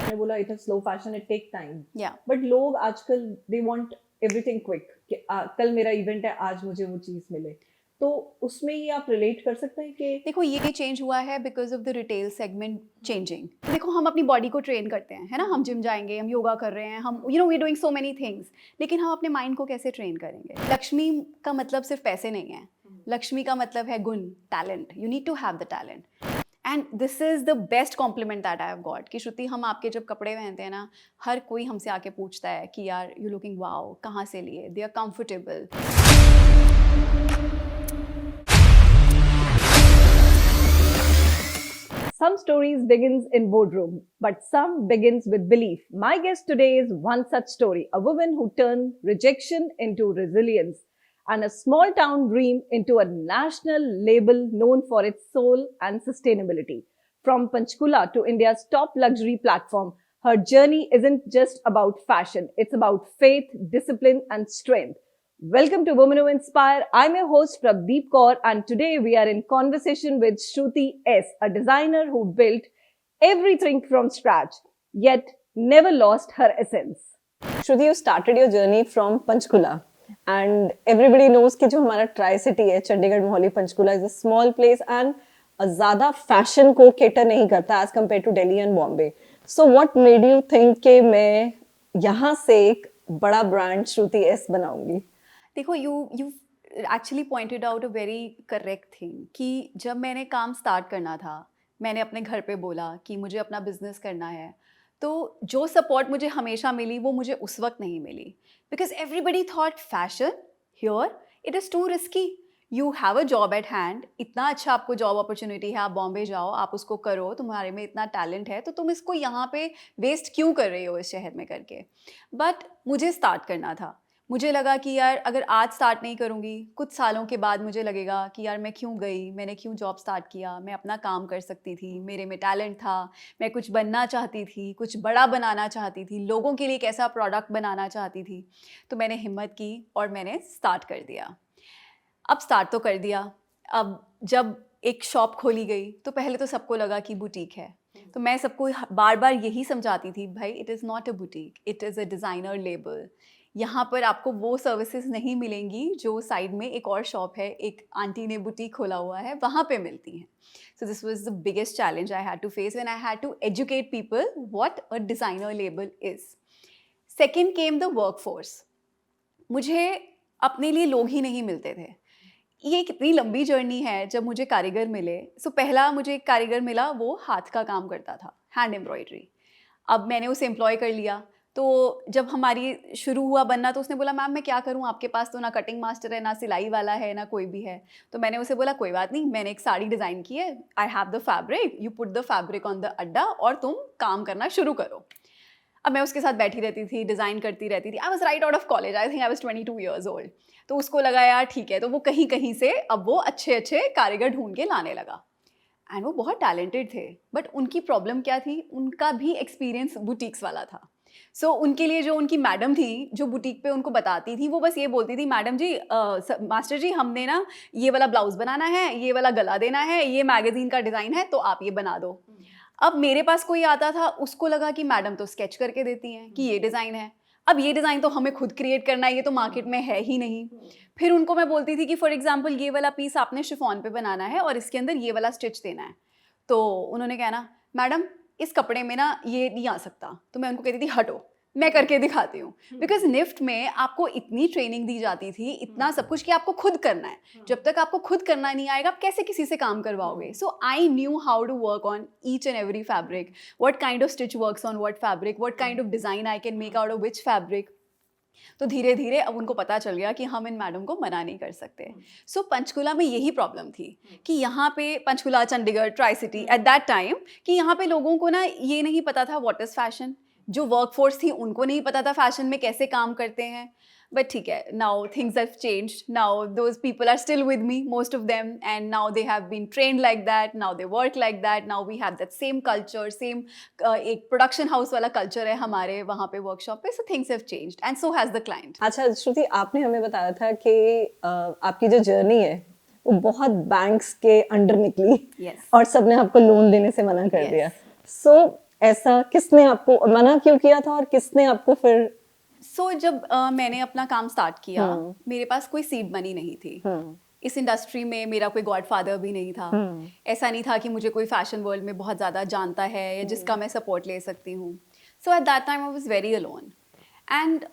आपने बोला it is slow fashion, it take time, yeah but लोग आजकल दे वांट एवरीथिंग क्विक कि कल मेरा इवेंट है, आज मुझे वो चीज मिले। तो उसमें ये आप रिलेट कर सकते हैं कि देखो ये चेंज हुआ है because of the retail segment changing. देखो हम अपनी बॉडी को ट्रेन करते हैं, है ना, हम जिम जाएंगे, हम योगा कर रहे हैं, हम we doing so many things, लेकिन हम अपने माइंड को कैसे ट्रेन करेंगे? लक्ष्मी का मतलब सिर्फ पैसे नहीं है, लक्ष्मी का मतलब है गुण, talent. You need to have the talent and this is the best compliment that I have got कि श्रुति, हम आपके जब कपड़े पहनते हैं ना, हर कोई हमसे आके पूछता है कि यार यू लुकिंग वाओ, कहाँ से लिए, they are comfortable. some stories begins in boardroom, but some begins with belief. My guest today is one such story, a woman who turned rejection into resilience and a small town dream into a national label known for its soul and sustainability. From Panchkula to India's top luxury platform, her journey isn't just about fashion, it's about faith, discipline, and strength. Welcome to Women Who Inspire. I'm your host Prabdeep Kaur, and today we are in conversation with Shruti S, a designer who built everything from scratch, yet never lost her essence. Shruti, you started your journey from Panchkula, and everybody knows कि जो हमारा tri city है, Chandigarh, Mohali, Panchkula is a small place and ज़्यादा fashion को cater नहीं करता as compared to Delhi and Bombay. So what made you think कि मैं यहाँ से एक बड़ा ब्रांड श्रुति एस बनाऊंगी? देखो you actually pointed out a very correct thing कि जब मैंने काम स्टार्ट करना था, मैंने अपने घर पे बोला कि मुझे अपना बिजनेस करना है, तो जो सपोर्ट मुझे हमेशा मिली वो मुझे उस वक्त नहीं मिली, because everybody thought fashion here it is too risky, you have a job at hand, इतना अच्छा आपको जॉब अपॉर्चुनिटी है, आप बॉम्बे जाओ, आप उसको करो, तुम्हारे में इतना टैलेंट है, तो तुम इसको यहाँ पे वेस्ट क्यों कर रही हो इस शहर में करके। बट मुझे स्टार्ट करना था, मुझे लगा कि यार अगर आज स्टार्ट नहीं करूँगी, कुछ सालों के बाद मुझे लगेगा कि यार मैं क्यों गई, मैंने क्यों जॉब स्टार्ट किया, मैं अपना काम कर सकती थी, मेरे में टैलेंट था, मैं कुछ बनना चाहती थी, कुछ बड़ा बनाना चाहती थी, लोगों के लिए एक ऐसा प्रोडक्ट बनाना चाहती थी। तो मैंने हिम्मत की और मैंने स्टार्ट कर दिया। अब स्टार्ट तो कर दिया, अब जब एक शॉप खोली गई तो पहले तो सबको लगा कि बुटीक है, तो मैं सबको बार बार यही समझाती थी, भाई it is not a boutique, it is a designer label. यहाँ पर आपको वो सर्विसेज नहीं मिलेंगी जो साइड में एक और शॉप है, एक आंटी ने बुटीक खोला हुआ है, वहाँ पे मिलती हैं। So this was the biggest challenge I had to face when I had to educate people what a designer label is. Second came the workforce. मुझे अपने लिए लोग ही नहीं मिलते थे। ये कितनी लंबी जर्नी है जब मुझे कारीगर मिले। सो पहला मुझे एक कारीगर मिला, वो हाथ का काम करता था, हैंड एम्ब्रॉयडरी। अब मैंने उसे एम्प्लॉय कर लिया, तो जब हमारी शुरू हुआ बनना तो उसने बोला मैम मैं क्या करूं, आपके पास तो ना कटिंग मास्टर है, ना सिलाई वाला है, ना कोई भी है। तो मैंने उसे बोला कोई बात नहीं, मैंने एक साड़ी डिज़ाइन की है, I have the fabric, you put the fabric on the अड्डा और तुम काम करना शुरू करो। अब मैं उसके साथ बैठी रहती थी, डिज़ाइन करती रहती थी। I was right out of college, I think I was 22 years old. तो उसको लगा यार ठीक है, तो वो कहीं कहीं से अब वो अच्छे अच्छे कारीगर ढूंढ के लाने लगा, एंड वो बहुत टैलेंटेड थे। बट उनकी प्रॉब्लम क्या थी, उनका भी एक्सपीरियंस बुटीक्स वाला था। सो उनके लिए जो उनकी मैडम थी जो बुटीक पे उनको बताती थी, वो बस ये बोलती थी मैडम जी, मास्टर जी हमने ना ये वाला ब्लाउज़ बनाना है, ये वाला गला देना है, ये मैगज़ीन का डिज़ाइन है, तो आप ये बना दो। अब मेरे पास कोई आता था, उसको लगा कि मैडम तो स्केच करके देती हैं कि ये डिज़ाइन है, अब ये डिज़ाइन तो हमें खुद क्रिएट करना है, ये तो मार्केट में है ही नहीं। फिर उनको मैं बोलती थी कि फॉर एग्जांपल ये वाला पीस आपने शिफॉन पे बनाना है और इसके अंदर ये वाला स्टिच देना है, तो उन्होंने कहना मैडम इस कपड़े में ना ये नहीं आ सकता। तो मैं उनको कहती थी हटो, मैं करके दिखाती हूँ। बिकॉज निफ्ट में आपको इतनी ट्रेनिंग दी जाती थी, इतना सब कुछ कि आपको खुद करना है। जब तक आपको खुद करना नहीं आएगा, आप कैसे किसी से काम करवाओगे? So I knew how to work on each and every fabric, what kind of stitch works on what fabric, what kind of design I can make out of which fabric. तो धीरे धीरे अब उनको पता चल गया कि हम इन मैडम को मना नहीं कर सकते। सो पंचकुला में यही प्रॉब्लम थी कि यहाँ पे Panchkula, Chandigarh, tri city eight that time, कि यहाँ पे लोगों को ना ये नहीं पता था व्हाट इज़ फैशन। जो वर्कफोर्स थी उनको नहीं पता था फैशन में कैसे काम करते हैं। बट ठीक है, now things have changed, now those people are still with me, most of them, and now they have been trained like that, now they work like that, now we have that same culture, same एक production house वाला culture है हमारे वहाँ पे workshop पे। So things have changed and so has the client. अच्छा श्रुति, आपने हमें बताया था कि आपकी जो जर्नी है वो बहुत बैंक्स के अंडर निकली Yes. और सबने आपको लोन देने से मना कर Yes. दिया। सो ऐसा किसने आपको मना क्यों किया था और किसने आपको फिर? सो जब मैंने अपना काम स्टार्ट किया, मेरे पास कोई सीड मनी नहीं थी। इस इंडस्ट्री में मेरा कोई गॉडफादर भी नहीं था। ऐसा नहीं था कि मुझे कोई फैशन वर्ल्ड में बहुत ज़्यादा जानता है या जिसका मैं सपोर्ट ले सकती हूँ। So at that time I was very alone. And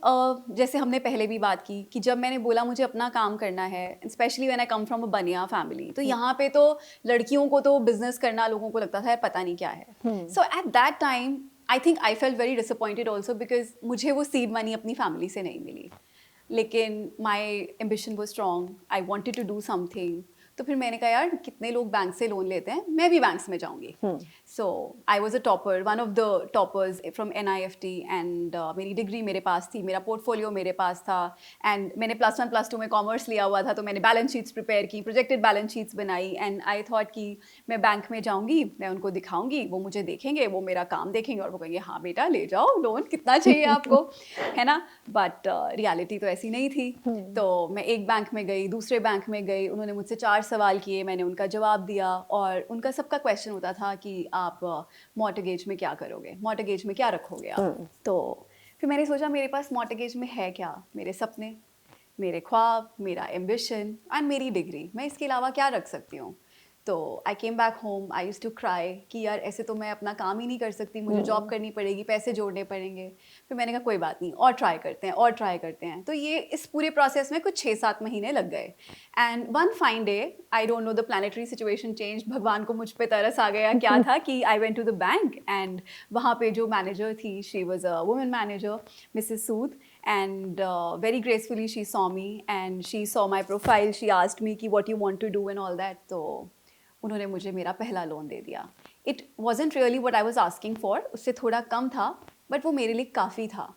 जैसे हमने पहले भी बात की कि जब मैंने बोला मुझे अपना काम करना है, specially when I come from a बनिया फैमिली, तो यहाँ पे तो लड़कियों को तो बिजनेस करना लोगों को लगता था यार पता नहीं क्या है। So at that time I think I felt very disappointed also because मुझे वो सीड मनी अपनी फैमिली से नहीं मिली। लेकिन माई एम्बिशन वो strong, I wanted to do something. तो फिर मैंने कहा यार कितने लोग बैंक से लोन लेते हैं, मैं भी बैंक्स में जाऊंगी। So I was a topper, one of the toppers from NIFT and मेरी डिग्री मेरे पास थी, मेरा पोर्टफोलियो मेरे पास था एंड मैंने +1 +2 में कॉमर्स लिया हुआ था, तो मैंने बैलेंस शीट्स प्रिपेयर की, प्रोजेक्टेड बैलेंस शीट्स बनाई एंड आई थॉट कि मैं बैंक में जाऊंगी, मैं उनको दिखाऊंगी, वो मुझे देखेंगे, वो मेरा काम देखेंगे और वो कहेंगे हाँ बेटा ले जाओ लोन, कितना चाहिए आपको, है ना। बट रियलिटी तो ऐसी नहीं थी। तो मैं एक बैंक में गई, दूसरे बैंक में गई, उन्होंने मुझसे 4 सवाल किए, मैंने उनका जवाब दिया और उनका सबका क्वेश्चन होता था कि आप मॉर्टगेज में क्या करोगे, मॉर्टगेज में क्या रखोगे आप। तो फिर मैंने सोचा मेरे पास मॉर्टगेज में है क्या, मेरे सपने, मेरे ख्वाब, मेरा एम्बिशन एंड मेरी डिग्री, मैं इसके अलावा क्या रख सकती हूँ। तो I came back home, I used to cry कि यार ऐसे तो मैं अपना काम ही नहीं कर सकती, मुझे जॉब करनी पड़ेगी, पैसे जोड़ने पड़ेंगे। फिर मैंने कहा कोई बात नहीं, और ट्राई करते हैं और ट्राई करते हैं। तो ये इस पूरे प्रोसेस में कुछ 6-7 महीने लग गए and one fine day, I don't know the planetary situation change, भगवान को मुझ पे तरस आ गया क्या था कि I went to the bank and वहाँ पे जो मैनेजर थी, she was a women manager, Mrs Sood, and very gracefully she saw me and she saw my profile, she asked me कि what you want to do and all that। तो उन्होंने मुझे मेरा पहला लोन दे दिया। It wasn't really what I was asking for, उससे थोड़ा कम था बट वो मेरे लिए काफ़ी था।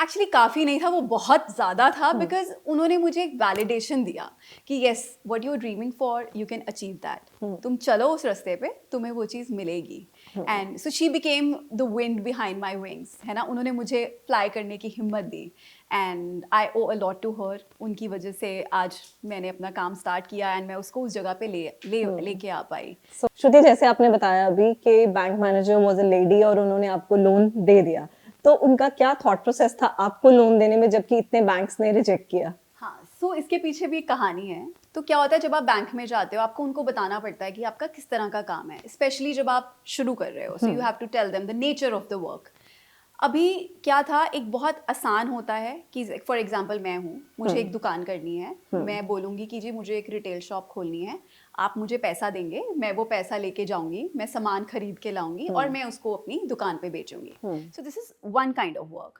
एक्चुअली काफ़ी नहीं था, वो बहुत ज़्यादा था बिकॉज उन्होंने मुझे एक वैलिडेशन दिया कि yes what you are dreaming for you can achieve that, तुम चलो उस रास्ते पे, तुम्हें वो चीज़ मिलेगी। And so she became the wind behind my wings, है ना। उन्होंने मुझे फ्लाई करने की हिम्मत दी and I owe a lot to her. उनकी वजह से आज मैंने अपना काम स्टार्ट किया एंड मैं उसको उस जगह पे लेके आ पाई। श्रुति, जैसे आपने बताया अभी कि bank manager was a lady और उन्होंने आपको लोन दे दिया, तो उनका क्या थॉट प्रोसेस था आपको लोन देने में जबकि इतने बैंक्स ने रिजेक्ट किया? हाँ, सो इसके पीछे भी एक कहानी है। तो क्या होता है जब आप बैंक में जाते हो, आपको उनको बताना पड़ता है कि आपका किस तरह का काम है, स्पेशली जब आप शुरू कर रहे हो। So you have to tell them the nature of the work. अभी क्या था, एक बहुत आसान होता है कि फॉर एग्जांपल मैं हूँ, मुझे एक दुकान करनी है, मैं बोलूँगी कि जी मुझे एक रिटेल शॉप खोलनी है, आप मुझे पैसा देंगे, मैं वो पैसा लेके जाऊँगी, मैं सामान खरीद के लाऊंगी और मैं उसको अपनी दुकान पे बेचूंगी। So this is one kind of work.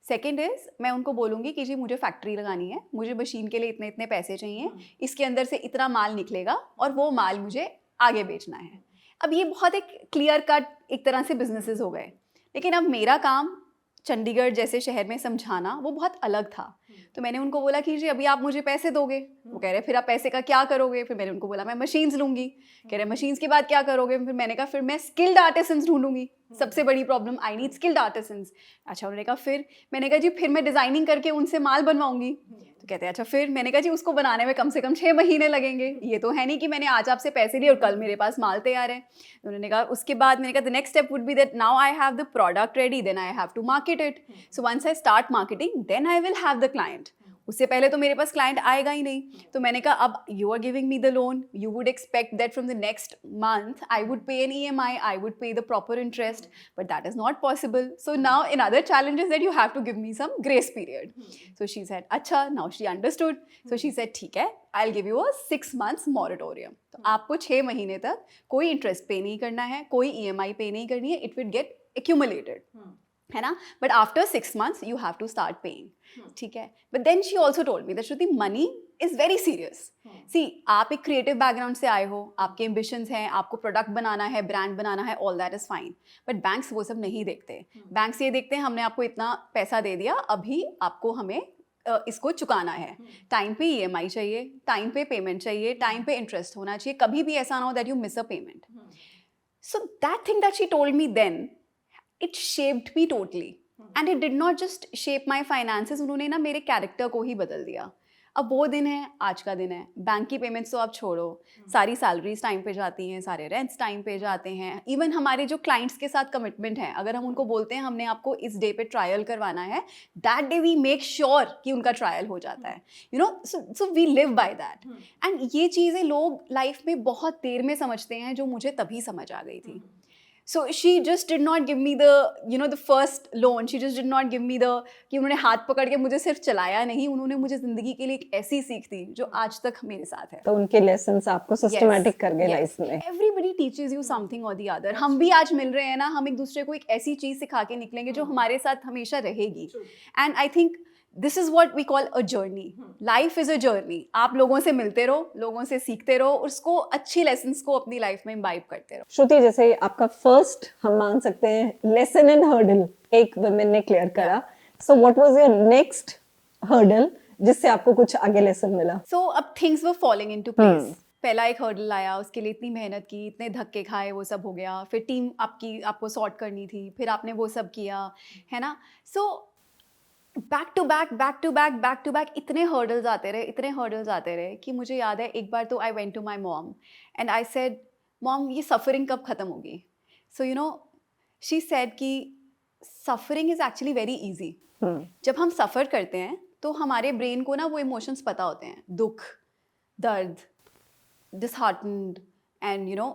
Second is मैं उनको बोलूँगी कि जी मुझे फैक्ट्री लगानी है, मुझे मशीन के लिए इतने इतने पैसे चाहिए, इसके अंदर से इतना माल निकलेगा और वो माल मुझे आगे बेचना है। अब ये बहुत एक क्लियर कट एक तरह से बिजनेसेस हो गए। लेकिन अब मेरा काम चंडीगढ़ जैसे शहर में समझाना वो बहुत अलग था। तो मैंने उनको बोला कि जी अभी आप मुझे पैसे दोगे, वो कह रहे फिर आप पैसे का क्या करोगे। फिर मैंने उनको बोला मैं मशीन्स लूँगी, कह रहे मशीन्स के बाद क्या करोगे। फिर मैंने कहा फिर मैं स्किल्ड आर्टिसंस ढूंढूंगी, सबसे बड़ी problem I need skilled artisans. अच्छा, उन्होंने कहा फिर, मैंने कहा जी फिर मैं डिज़ाइनिंग करके उन्से माल बनवाऊंगी। तो कहते हैं अच्छा फिर, मैंने कहा जी उसको बनाने में कम से कम 6 महीने लगेंगे, ये तो है नहीं कि मैंने आज आपसे पैसे लिए और कल मेरे पास माल तैयार है। उन्होंने कहा उसके बाद, मैंने कहा the next step would be that now I have the product ready, then I have to market it. So once I start marketing then I will have the client. उससे पहले तो मेरे पास क्लाइंट आएगा ही नहीं। तो मैंने कहा अब you are giving me the loan, you would expect that from the next month I would pay an EMI, I would pay the proper interest, but that is not possible. So now another challenge is that you have to give me some grace period. So she said अच्छा, now she understood. So she said ठीक है, I'll give you a 6 months moratorium. तो आपको 6 महीने तक कोई interest पे नहीं करना है, कोई EMI पे नहीं करनी है, इट विल गेट accumulated, है ना, but after 6 months you have to start paying. ठीक है, but then she also told me that Shruti money is very serious. See, आप एक क्रिएटिव बैकग्राउंड से आए हो, आपके एम्बिशंस हैं, आपको प्रोडक्ट बनाना है, ब्रांड बनाना है, all that is fine, but banks वो सब नहीं देखते। बैंक्स ये देखते हैं हमने आपको इतना पैसा दे दिया, अभी आपको हमें इसको चुकाना है, टाइम पे EMI चाहिए, टाइम पे पेमेंट चाहिए, टाइम पे इंटरेस्ट होना चाहिए, कभी भी ऐसा ना हो that you miss a payment. So that thing that she told me then, it shaped me totally and it did not just shape my finances, उन्होंने ना मेरे कैरेक्टर को ही बदल दिया। अब वो दिन है, आज का दिन है, बैंक की पेमेंट्स तो आप छोड़ो, सारी सैलरीज टाइम पे जाती हैं, सारे रेंट्स टाइम पे जाते हैं, इवन हमारे जो क्लाइंट्स के साथ कमिटमेंट है, अगर हम उनको बोलते हैं हमने आपको इस डे पे ट्रायल करवाना है, that day we make sure कि उनका ट्रायल हो जाता है, you know, so we live by that. And ये चीज़ें लोग लाइफ में बहुत देर में समझते हैं, जो मुझे तभी समझ आ गई थी। So she just did not give me the, you know, the first loan. She just did not give me the, कि उन्होंने हाथ पकड़ के मुझे सिर्फ चलाया नहीं, उन्होंने मुझे ज़िंदगी के लिए एक ऐसी सीख दी जो आज तक मेरे साथ है। तो उनके लेसन्स आपको सिस्टमैटिक कर गए लाइफ में। Everybody teaches you something or the other. हम भी आज मिल रहे हैं ना, हम एक दूसरे को एक ऐसी चीज़ सिखा के निकलेंगे जो हमारे साथ हमेशा रहेगी। And I think this is what we call a journey. Life is a journey. आप लोगों से मिलते रहो, लोगों से सीखते रहो, उसको अच्छी लेसन्स को अपनी लाइफ में इम्बाइब करते रहो। श्रुति, जैसे आपका फर्स्ट हम मान सकते हैं लेसन एंड हर्डल एक वुमेन ने क्लियर करा, so what was your next hurdle जिससे आपको कुछ आगे लेसन मिला? So अब things were falling into place. पहला एक हर्डल आया, उसके लिए इतनी मेहनत की, इतने धक्के खाए, वो सब हो गया। फिर टीम आपको सॉर्ट करनी थी, फिर आपने वो सब किया, है ना। सो बैक टू बैक इतने हर्डल्स आते रहे कि मुझे याद है एक बार तो I went to my mom and I said, mom ये सफरिंग कब ख़त्म होगी? So you know, she said कि suffering is actually very easy. जब हम सफ़र करते हैं तो हमारे ब्रेन को ना वो इमोशंस पता होते हैं, दुख, दर्द, disheartened, and you know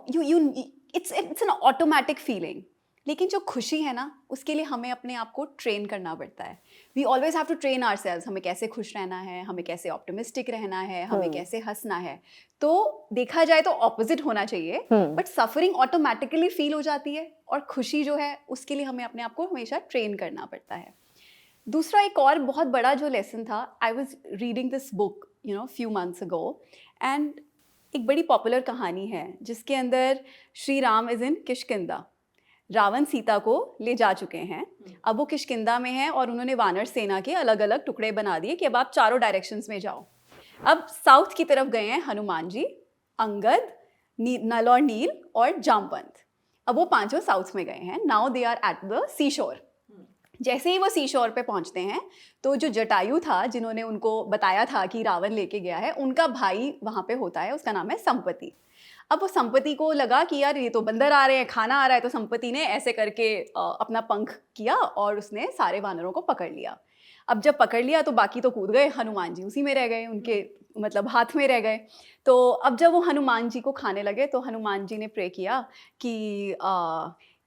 it's an automatic feeling. लेकिन जो खुशी है ना, उसके लिए हमें अपने आप को ट्रेन करना पड़ता है। We always have to train ourselves, हमें कैसे खुश रहना है, हमें कैसे ऑप्टिमिस्टिक रहना है, हमें कैसे हंसना है। तो देखा जाए तो ऑपोजिट होना चाहिए, बट सफरिंग ऑटोमेटिकली फील हो जाती है और खुशी जो है उसके लिए हमें अपने आप को हमेशा ट्रेन करना पड़ता है। दूसरा एक और बहुत बड़ा जो लेसन था, I was reading this book you know few months ago, and एक बड़ी पॉपुलर कहानी है जिसके अंदर श्री राम इज़ इन किष्किंधा। रावण सीता को ले जा चुके हैं, अब वो किष्किंधा में है और उन्होंने वानर सेना के अलग अलग टुकड़े बना दिए कि अब आप चारों डायरेक्शंस में जाओ। अब साउथ की तरफ गए हैं हनुमान जी, अंगद, नल और नील और जामवंत। अब वो पांचों साउथ में गए हैं। Now they are at the sea shore. जैसे ही वो सी शोर पे पहुंचते हैं तो जो जटायु था, जिन्होंने उनको बताया था कि रावण लेके गया है, उनका भाई वहाँ पे होता है, उसका नाम है संपत्ति। अब वो संपत्ति को लगा कि यार ये तो बंदर आ रहे हैं, खाना आ रहा है, तो संपत्ति ने ऐसे करके अपना पंख किया और उसने सारे वानरों को पकड़ लिया। अब जब पकड़ लिया तो बाकी तो कूद गए, हनुमान जी उसी में रह गए, उनके मतलब हाथ में रह गए। तो अब जब वो हनुमान जी को खाने लगे तो हनुमान जी ने प्रे किया कि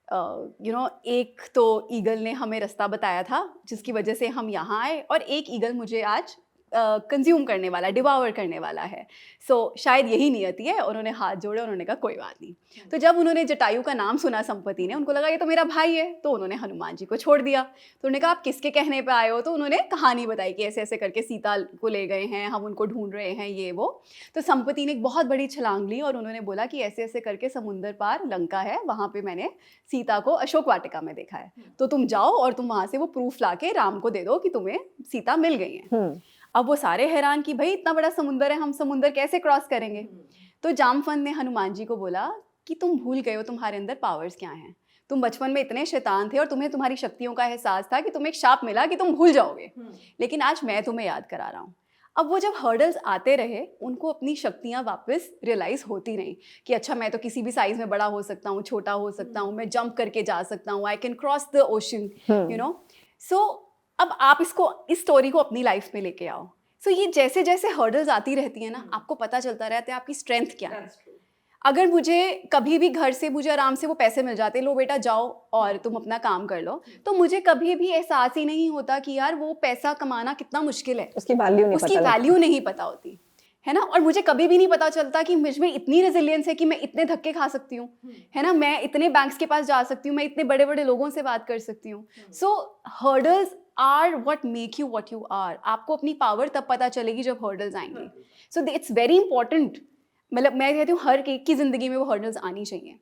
यू नो, एक तो ईगल ने हमें रास्ता बताया था जिसकी वजह से हम यहाँ आए, और एक ईगल मुझे आज कंज्यूम करने वाला, डिवावर करने वाला है। सो शायद यही नियति है। उन्होंने हाथ जोड़े, उन्होंने कहा कोई बात नहीं। तो जब उन्होंने जटायु का नाम सुना संपत्ति ने, उनको लगा ये तो मेरा भाई है, तो उन्होंने हनुमान जी को छोड़ दिया। तो उन्होंने कहा आप किसके कहने पे आए हो? तो उन्होंने कहानी बताई कि ऐसे ऐसे करके सीता को ले गए हैं, हम उनको ढूंढ रहे हैं, ये वो। तो संपत्ति ने एक बहुत बड़ी छलांग ली और उन्होंने बोला कि ऐसे ऐसे करके समुंदर पार लंका है, वहाँ पे मैंने सीता को अशोक वाटिका में देखा है, तो तुम जाओ और तुम वहाँ से वो प्रूफ ला के राम को दे दो कि तुम्हें सीता मिल गई है। अब वो सारे हैरान कि भाई इतना बड़ा समुंदर है, हम समुंदर कैसे क्रॉस करेंगे? तो जामवंत ने हनुमान जी को बोला कि तुम भूल गए हो तुम्हारे अंदर पावर्स क्या हैं। तुम बचपन में इतने शैतान थे और तुम्हें तुम्हारी शक्तियों का एहसास था कि तुम्हें एक शाप मिला कि तुम भूल जाओगे, लेकिन आज मैं तुम्हें याद करा रहा हूँ। अब वो जब हर्डल्स आते रहे, उनको अपनी शक्तियाँ वापस रियलाइज़ होती रहीं कि अच्छा मैं तो किसी भी साइज़ में बड़ा हो सकता हूँ, छोटा हो सकता हूँ, मैं जंप करके जा सकता हूँ, I can cross the ocean, you know. So अब आप इस स्टोरी को अपनी लाइफ में लेके आओ। सो ये जैसे जैसे हर्डल्स आती रहती है ना, आपको पता चलता रहता है आपकी स्ट्रेंथ क्या है। अगर मुझे कभी भी घर से मुझे आराम से वो पैसे मिल जाते, लो बेटा जाओ और तुम अपना काम कर लो, तो मुझे कभी भी एहसास ही नहीं होता कि यार वो पैसा कमाना कितना मुश्किल है, उसकी वैल्यू नहीं पता होती है ना। और मुझे कभी भी नहीं पता चलता कि मुझ में इतनी रेजिलियंस है कि मैं इतने धक्के खा सकती हूँ, है ना, मैं इतने बैंक्स के पास जा सकती हूँ, मैं इतने बड़े बड़े लोगों से बात कर सकती हूँ। So hurdles are what make you what you are. आपको अपनी पावर तब पता चलेगी जब हर्डल्स आएंगी। सो इट्स वेरी इंपॉर्टेंट, मतलब मैं कहती हूँ हर एक की ज़िंदगी में वो हर्डल्स आनी चाहिए।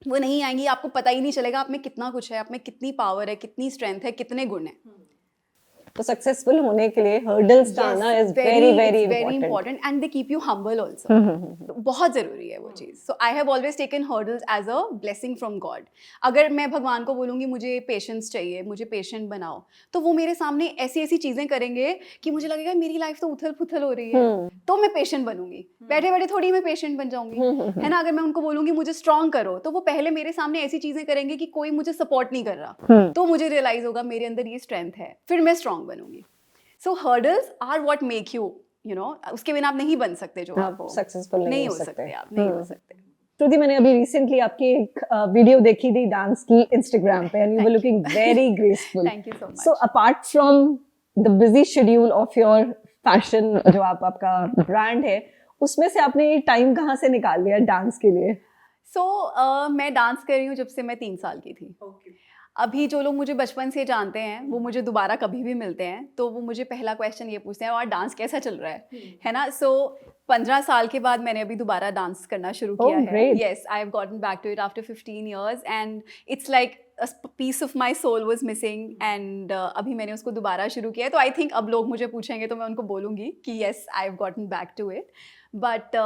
वो नहीं आएंगी, आपको पता ही नहीं चलेगा आप में कितना कुछ है, आप में कितनी पावर है, कितनी स्ट्रेंथ है, कितने गुण है। तो सक्सेसफुल होने के लिए हर्डल्स का आना is very very important important and they keep you humble also. बहुत जरूरी है वो चीज़. So I have always taken hurdles as a blessing from God. अगर मैं भगवान को बोलूँगी मुझे पेशेंस चाहिए, मुझे पेशेंट बनाओ, तो वो मेरे सामने ऐसी ऐसी चीज़ें करेंगे कि मुझे लगेगा मेरी लाइफ तो उथल पुथल हो रही है, तो मैं पेशेंट बनूंगी. बैठे बैठे थोड़ी मैं पेशेंट बन जाऊंगी, है ना. अगर मैं उनको बोलूंगी मुझे स्ट्रांग करो, तो वो पहले मेरे सामने ऐसी चीजें करेंगे कि कोई मुझे सपोर्ट नहीं कर रहा, तो मुझे रियलाइज होगा मेरे अंदर ये स्ट्रेंथ है, फिर मैं स्ट्रांग बनूंगी. So hurdles are what make you, you know, उसके बिना आप नहीं बन सकते जो आप हो. सक्सेसफुल नहीं हो सकते आप, नहीं हो सकते. श्रुति, मैंने अभी रिसेंटली आपकी एक वीडियो देखी थी डांस की इंस्टाग्राम पे, and you were looking very graceful. Thank you so much. So apart from the busy schedule of your fashion, जो आपका ब्रांड है, उसमें से आपने टाइम कहाँ से निकाल लिया डांस के लिए? मैं डांस कर रही हूँ जब से मैं 3 साल की थी. अभी जो लोग मुझे बचपन से जानते हैं वो मुझे दोबारा कभी भी मिलते हैं तो वो मुझे पहला क्वेश्चन ये पूछते हैं, और डांस कैसा चल रहा है ना. सो 15 साल के बाद मैंने अभी दोबारा डांस करना शुरू किया है. Yes, I have gotten back to it after 15 years and it's like a piece of my soul was missing and अभी मैंने उसको दोबारा शुरू किया है. तो आई थिंक अब लोग मुझे पूछेंगे तो मैं उनको बोलूँगी कि yes, I have gotten back to it. But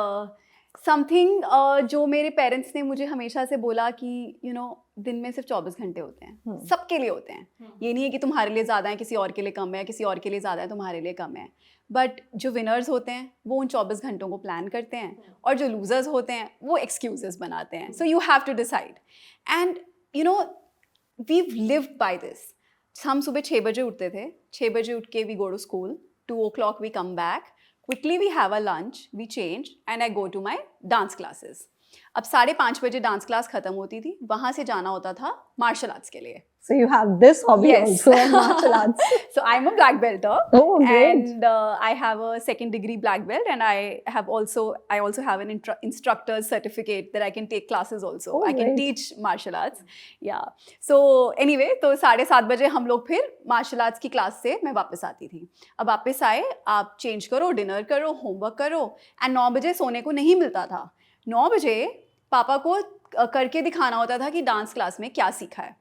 something जो मेरे पेरेंट्स ने मुझे हमेशा से बोला कि यू नो दिन में सिर्फ 24 घंटे होते हैं, सबके लिए होते हैं. ये नहीं है कि तुम्हारे लिए ज़्यादा है, किसी और के लिए कम है, किसी और के लिए ज़्यादा है, तुम्हारे लिए कम है. बट जो विनर्स होते हैं वो उन 24 घंटों को प्लान करते हैं, और जो लूजर्स होते हैं वो एक्सक्यूजेस बनाते हैं. So you have to decide. And you know we've lived by this. हम सुबह 6 बजे उठते थे, 6 बजे उठ के we go to school, 2 o'clock we come back, quickly we have a lunch, we change and I go to my dance classes. अब 5:30 बजे डांस क्लास खत्म होती थी, वहाँ से जाना होता था मार्शल आर्ट्स के लिए. So you have this hobby also, martial arts. So I'm a black belter. Oh, great. And I have a 2nd degree black belt, and I also have an instructor's certificate that I can take classes also. Oh, I can great. teach martial arts. Yeah. So anyway, तो 7:30 बजे हम लोग फिर martial arts की class से मैं वापस आती थी. अब वापस आए, आप चेंज करो, डिनर करो, होमवर्क करो, एंड 9 बजे सोने को नहीं मिलता था. 9 बजे पापा को करके दिखाना होता था कि डांस क्लास में क्या सीखा है.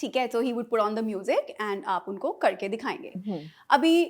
ठीक है, तो he would put on the music and आप उनको करके दिखाएंगे. अभी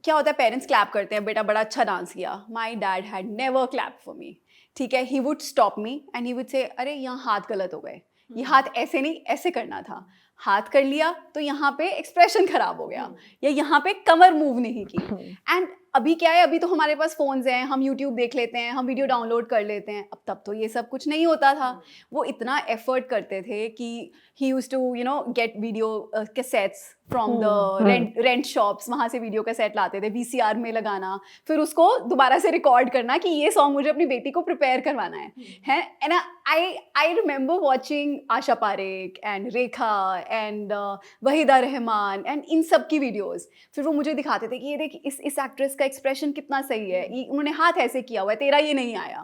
क्या होता है, पेरेंट्स क्लैप करते हैं, बेटा बड़ा अच्छा डांस किया. My dad had never clap for me. ठीक है, he would stop me and he would say, अरे यहाँ हाथ गलत हो गए, ये हाथ ऐसे नहीं ऐसे करना था. हाथ कर लिया तो यहाँ पे एक्सप्रेशन खराब हो गया, या यहाँ पे कमर मूव नहीं की. एंड अभी क्या है, अभी तो हमारे पास फोन्स हैं, हम यूट्यूब देख लेते हैं, हम वीडियो डाउनलोड कर लेते हैं. अब तब तो ये सब कुछ नहीं होता था. वो इतना एफर्ट करते थे कि he used to you know get video cassettes from the rent shops, वहाँ से वीडियो कैसेट लाते थे, VCR में लगाना, फिर उसको दोबारा से रिकॉर्ड करना कि ये सॉन्ग मुझे अपनी बेटी को प्रिपेयर करवाना है. And I remember watching Asha Parekh and Rekha and Waheeda Rehman and in सब की वीडियोज़. फिर वो मुझे दिखाते थे कि ये देख इस एक्ट्रेस का एक्सप्रेशन कितना सही है, ये उन्होंने हाथ ऐसे किया हुआ है, तेरा ये नहीं आया.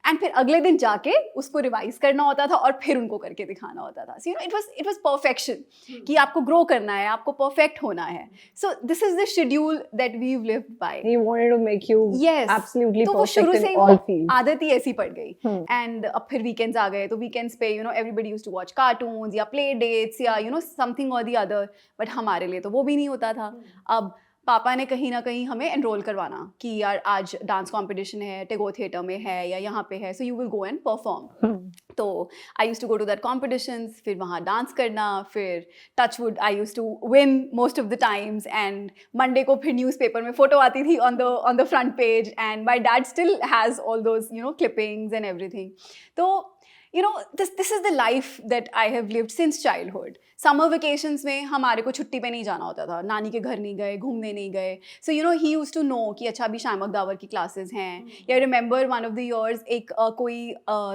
एंड फिर अगले दिन जाके उसको रिवाइज करना होता था और फिर उनको करके दिखाना होता था. So you know it was perfection, कि आपको ग्रो करना है, आपको परफेक्ट होना है. So this is the schedule that we have lived by. He wanted to make you absolutely तो वो शुरू perfect से in वो all fields. आदत ही ऐसी पड़ गई. एंड अब फिर वीकेंड्स आ गए, तो वीकेंड्स पे you know everybody used to watch cartoons या प्ले डेट्स या यू नो समथिंग और द अदर. बट हमारे लिए तो वो भी नहीं होता था. अब पापा ने कहीं ना कहीं हमें एनरोल करवाना कि यार आज डांस कंपटीशन है, टेगोर थिएटर में है या यहाँ पे है, so you will go and perform. तो I use to go to that competitions, फिर वहाँ डांस करना, फिर touchwood I use to win most of the times. And Monday को फिर न्यूज़पेपर में फ़ोटो आती थी on the front page, and my dad still has all those you know clippings and everything. तो you know this is the life that I have lived since childhood. Summer vacations में हमारे को छुट्टी पे नहीं जाना होता था, नानी के घर नहीं गए, घूमने नहीं गए. So you know he used to know कि अच्छा अभी शामक दावर की क्लासेस हैं. या remember one of the years एक कोई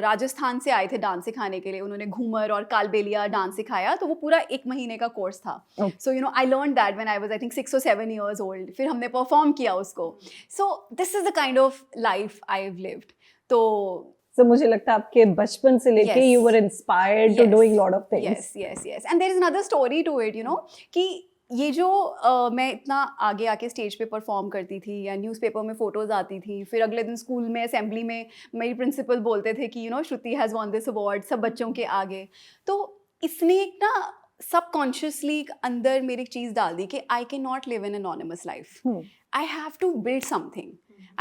राजस्थान से आए थे डांस सिखाने के लिए, उन्होंने घूमर और कालबेलिया डांस सिखाया, तो वो पूरा 1 महीने का कोर्स था. So you know I learned that when I was I think 6 or 7 years old. फिर हमने परफॉर्म किया उसको. So this is the kind of life I have lived. तो So मुझे लगता है आपके बचपन से लेके you were inspired to doing lot of things. Yes. And there is another story to it, you know, कि ये जो मैं इतना आगे आके स्टेज पे परफॉर्म करती थी या न्यूज़पेपर में फ़ोटोज़ आती थी, फिर अगले दिन स्कूल में असेंबली में मेरी प्रिंसिपल बोलते थे कि you no Shruti has won this award सब बच्चों के आगे. तो इसने एक ना सबकॉन्शियसली अंदर मेरी एक चीज़ डाल दी कि I can not live in anonymous life. I have to build something.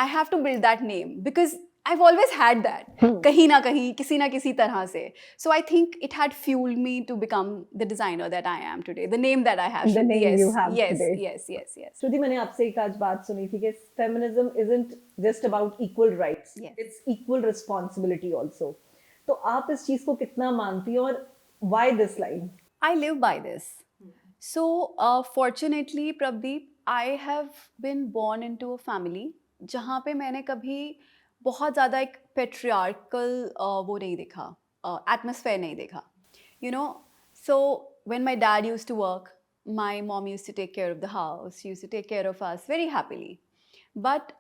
I have to build that name because I've always had that. कहीं ना कहीं, किसी ना किसी तरह से. So I think it had fueled me to become the designer that I am today. The name that I have. The name yes, you have yes, today. Yes, yes, yes. श्रुति, मैंने आपसे एक आज बात सुनी थी कि feminism isn't just about equal rights. Yes. It's equal responsibility also. तो आप इस चीज को कितना मानती हैं और why this line? I live by this. So, fortunately, Prabdeep, I have been born into a family जहाँ पे मैंने कभी बहुत ज़्यादा एक patriarchal वो नहीं देखा, atmosphere नहीं देखा. You know, so when my dad used to work, my mom used to take care of the house. She used to take care of us very happily. But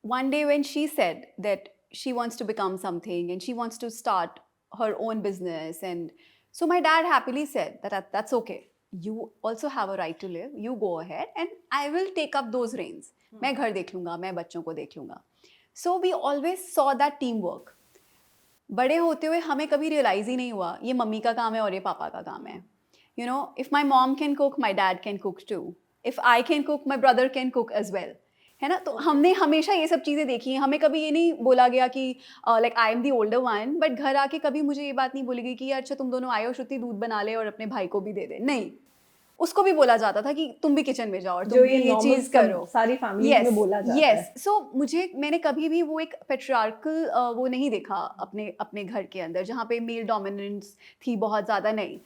one day when she said that she wants to become something and she wants to start her own business, and so my dad happily said that that's okay. You also have a right to live. You go ahead and I will take up those reins. मैं घर देख लूँगा, मैं बच्चों को देख लूँगा. So we always saw that teamwork. बड़े होते हुए हमें कभी रियलाइज ही नहीं हुआ ये मम्मी का काम है और ये पापा का काम है. You know, if my mom can cook, my dad can cook too. If I can cook, my brother can cook as well. है ना. तो हमने हमेशा ये सब चीज़ें देखी हैं. हमें कभी ये नहीं बोला गया कि like I am the older one, but घर आके कभी मुझे ये बात नहीं बोली गई कि अच्छा तुम दोनों आए हो, श्रुति दूध बना ले और अपने भाई को भी दे दे. नहीं, उसको भी बोला जाता था कि तुम भी किचन में जाओ और तुम भी ये चीज़ करो. सारी फैमिली में बोला जाता है. यस. सो मैंने कभी भी वो एक पेट्रियार्कल वो नहीं देखा अपने घर के अंदर जहाँ पे मेल डोमिनेंस थी बहुत ज़्यादा. नहीं.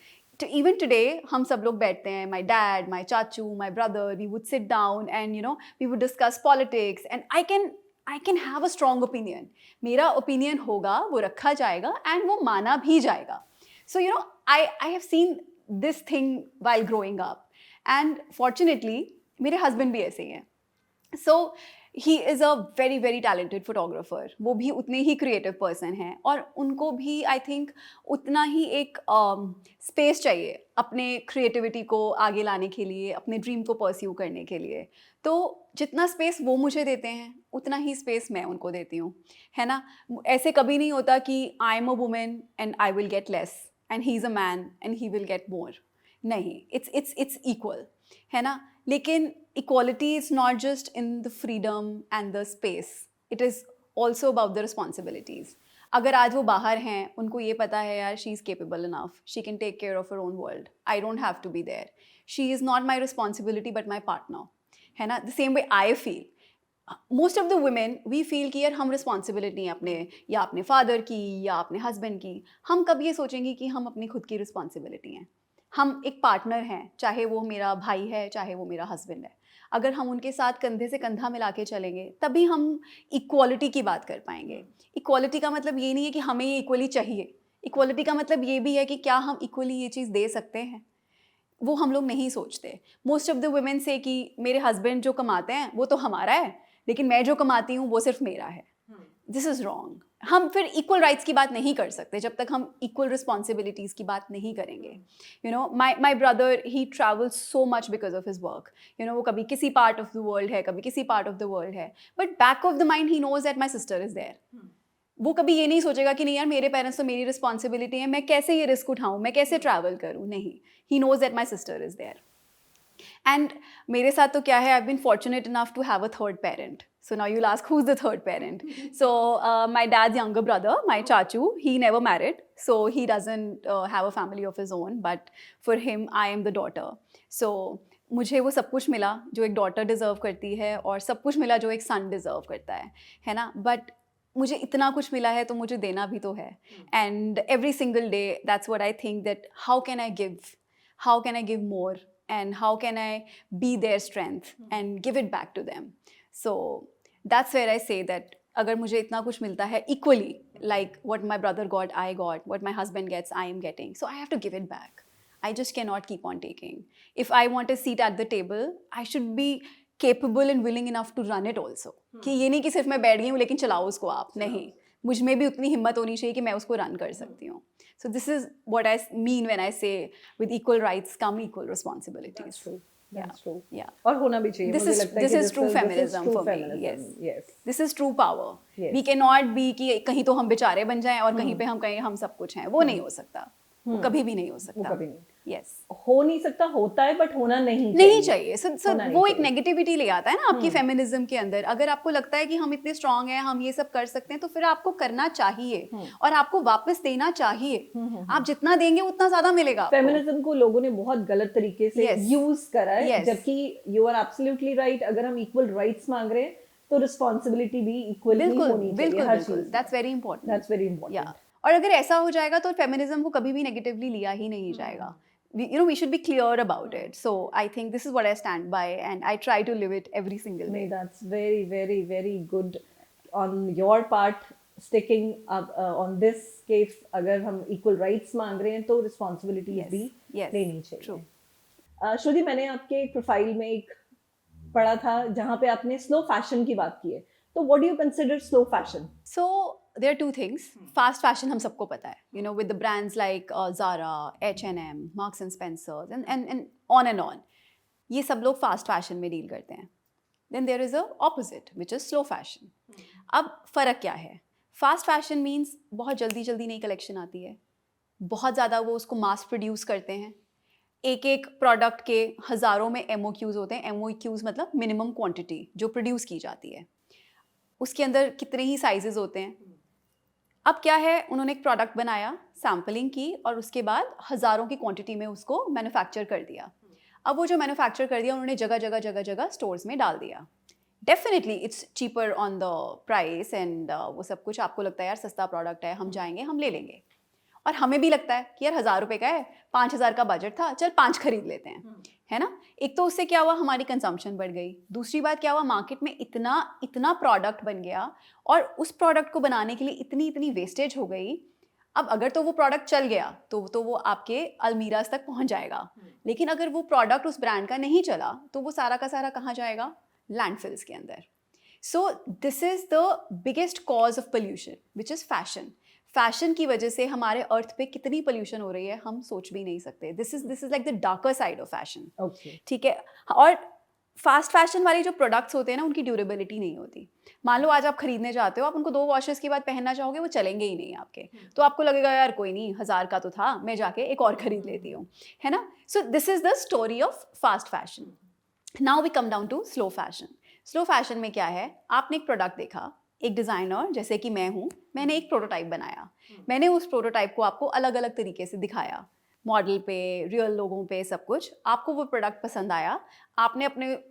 Even today, हम सब लोग बैठते हैं, my dad, my chachu, my brother, we would sit down and, you know, we would discuss politics and I can have a strong opinion. मेरा opinion होगा, वो रखा जाएगा and वो माना भी जाएगा. So, you know, I have seen this thing while growing up and fortunately, मेरे husband भी ऐसे ही हैं. So, he is a very very talented photographer. वो भी उतने ही creative person हैं और उनको भी I think उतना ही एक space चाहिए अपने creativity को आगे लाने के लिए, अपने dream को pursue करने के लिए. तो जितना space वो मुझे देते हैं उतना ही space मैं उनको देती हूँ, है ना. ऐसे कभी नहीं होता कि I am a woman and I will get less and he is a man and he will get more. नहीं, it's equal, है ना. लेकिन equality is not just in the freedom and the space. It is also about the responsibilities. अगर आज वो बाहर हैं, उनको ये पता है यार she is capable enough. She can take care of her own world. I don't have to be there. She is not my responsibility but my partner. है ना. The same way I feel. Most of the women we feel कि यार हम responsibility हैं अपने या अपने father की या अपने husband की. हम कब ये सोचेंगे कि हम अपनी खुद की responsibility हैं. हम एक पार्टनर हैं, चाहे वो मेरा भाई है, चाहे वो मेरा हस्बैंड है. अगर हम उनके साथ कंधे से कंधा मिला के चलेंगे तभी हम इक्वालिटी की बात कर पाएंगे. इक्वालिटी का मतलब ये नहीं है कि हमें ये इक्वली चाहिए. इक्वालिटी का मतलब ये भी है कि क्या हम इक्वली ये चीज़ दे सकते हैं. वो हम लोग नहीं सोचते. मोस्ट ऑफ द वुमेन से कि मेरे हस्बैंड जो कमाते हैं वो तो हमारा है, लेकिन मैं जो कमाती हूँ वो सिर्फ मेरा है. This is wrong. हम फिर इक्वल राइट्स की बात नहीं कर सकते जब तक हम इक्वल रिस्पॉन्सिबिलिटीज़ की बात नहीं करेंगे. You know, my brother he travels so much because of his work. You know, वो कभी किसी पार्ट ऑफ द वर्ल्ड है, कभी किसी पार्ट ऑफ द वर्ल्ड है, but back of the mind he knows that my sister is there. वो कभी ये नहीं सोचेगा कि नहीं यार मेरे पेरेंट्स तो मेरी रिस्पॉन्सिबिलिटी है, मैं कैसे ये रिस्क उठाऊँ, मैं कैसे ट्रैवल करूँ. नहीं, he knows that my sister is there. And मेरे साथ तो क्या है, I have been fortunate enough to have a third parent. So now you'll ask, who's the third parent? So my dad's younger brother, my chachu, he never married. So he doesn't have a family of his own. But for him, I am the daughter. So मुझे वो सब कुछ मिला जो एक daughter deserve करती है और सब कुछ मिला जो एक सन डिज़र्व करता है ना. बट मुझे इतना कुछ मिला है तो मुझे देना भी तो है. And every single day that's what I think that how can I give more and how can I be their strength and give it back to them. So that's where I say that अगर मुझे इतना कुछ मिलता है equally, like what my brother got, I got, what my husband gets, I am getting. So I have to give it back. I just cannot keep on taking. If I want a seat at the table, I should be capable and willing enough to run it also. कि ये नहीं कि सिर्फ मैं बैठ गई हूँ लेकिन चलाओ उसको आप. नहीं, मुझ में भी उतनी हिम्मत होनी चाहिए कि मैं उसको रन कर सकती हूँ. So this is what I mean when I say with equal rights come equal responsibilities. That's true. That's true. Yeah. और होना भी चाहिए. This मुझे is लगता है this कि is true feminism for me. feminism. Yes. This is true power. Yes. We cannot be कि कहीं तो हम बेचारे बन जाएं और कहीं पे हम सब कुछ हैं. वो नहीं हो सकता. वो कभी भी नहीं हो सकता. वो कभी नहीं. यस हो नहीं सकता, होता है बट होना नहीं नहीं चाहिए। सो होना नहीं वो एक चाहिए। नेगेटिविटी ले आता है ना आपकी फेमिनिज्म के अंदर। अगर आपको लगता है कि हम इतने स्ट्रांग हैं, हम ये सब कर सकते हैं, तो फिर आपको करना चाहिए और आपको वापस देना चाहिए। आप जितना देंगे उतना ज्यादा मिलेगा आपको। फेमिनिज्म को लोगों ने बहुत गलत तरीके से Yes. यूज करा है, Yes. जबकि यू आर एब्सोल्युटली राइट। अगर हम इक्वल राइट्स मांग रहे हैं तो रिस्पॉन्सिबिलिटी भी इक्वल ही बिल्कुल होनी चाहिए बिल्कुल हर बिल्कुल, चीज। That's very important. That's very important. या और अगर ऐसा हो जाएगा तो फेमिनिज्म को कभी भी नेगेटिवली लिया ही नहीं जाएगा। We should be clear about it. So I think this is what I stand by, and I try to live it every single day. नहीं, that's very very very good on your part, sticking up on this case। अगर हम equal rights मांग रहे हैं तो responsibilities Yes, भी yes, लेनी चाहिए। true. श्रुति, मैंने आपके एक प्रोफाइल में एक पढ़ा था जहाँ पे आपने स्लो फैशन की बात की है, तो what do you consider slow fashion? So there are two things. Fast fashion हम सबको पता है, with the brands like Zara, H&M, Marks and Spencer, and on. ये सब लोग fast fashion में डील करते हैं. Then there is a opposite, which is slow fashion. अब फ़र्क क्या है? Fast fashion means बहुत जल्दी जल्दी नई कलेक्शन आती है, बहुत ज़्यादा वो उसको मास प्रोड्यूस करते हैं, एक एक प्रोडक्ट के हज़ारों में MOQs होते हैं। MOQs मतलब मिनिमम क्वांटिटी जो प्रोड्यूस की जाती है, उसके अंदर कितने ही साइजेस होते हैं। अब क्या है, उन्होंने एक प्रोडक्ट बनाया, सैम्पलिंग की और उसके बाद हज़ारों की क्वांटिटी में उसको मैन्युफैक्चर कर दिया। अब वो जो मैन्युफैक्चर कर दिया उन्होंने जगह जगह स्टोर्स में डाल दिया। Definitely it's cheaper on the price and वो सब कुछ। आपको लगता है यार सस्ता प्रोडक्ट है, हम जाएंगे हम ले लेंगे, और हमें भी लगता है कि यार 1000 रुपये का है, 5000 का बजट था, चल 5 खरीद लेते हैं, है ना। एक तो उससे क्या हुआ, हमारी कंजम्पशन बढ़ गई। दूसरी बात क्या हुआ, मार्केट में इतना प्रोडक्ट बन गया और उस प्रोडक्ट को बनाने के लिए इतनी वेस्टेज हो गई। अब अगर तो वो प्रोडक्ट चल गया तो वो आपके अलमीराज तक पहुंच जाएगा, लेकिन अगर वो प्रोडक्ट उस ब्रांड का नहीं चला तो वो सारा का सारा कहाँ जाएगा, लैंडफिल्स के अंदर। सो this is the biggest cause of pollution which is fashion. Fashion की वजह से हमारे अर्थ पे कितनी पोल्यूशन हो रही है हम सोच भी नहीं सकते। This is like the darker side of fashion. ठीक है। और फास्ट फैशन वाले जो प्रोडक्ट्स होते हैं ना, उनकी ड्यूरेबिलिटी नहीं होती। मान लो आज आप खरीदने जाते हो, आप उनको 2 वॉशेस के बाद पहनना चाहोगे, वो चलेंगे ही नहीं आपके, तो आपको लगेगा यार कोई नहीं, 1000 का तो था, मैं जाके एक और खरीद लेती हूँ, है ना। So this is the story of fast fashion. Now we come down to slow fashion. Slow fashion में क्या है, आपने एक प्रोडक्ट देखा, एक डिज़ाइनर जैसे कि मैं हूँ, मैंने एक प्रोटोटाइप बनाया, मैंने उस प्रोटोटाइप को आपको अलग अलग तरीके से दिखाया, मॉडल पे, रियल लोगों पे, सब कुछ। आपको वो प्रोडक्ट पसंद आया, आपने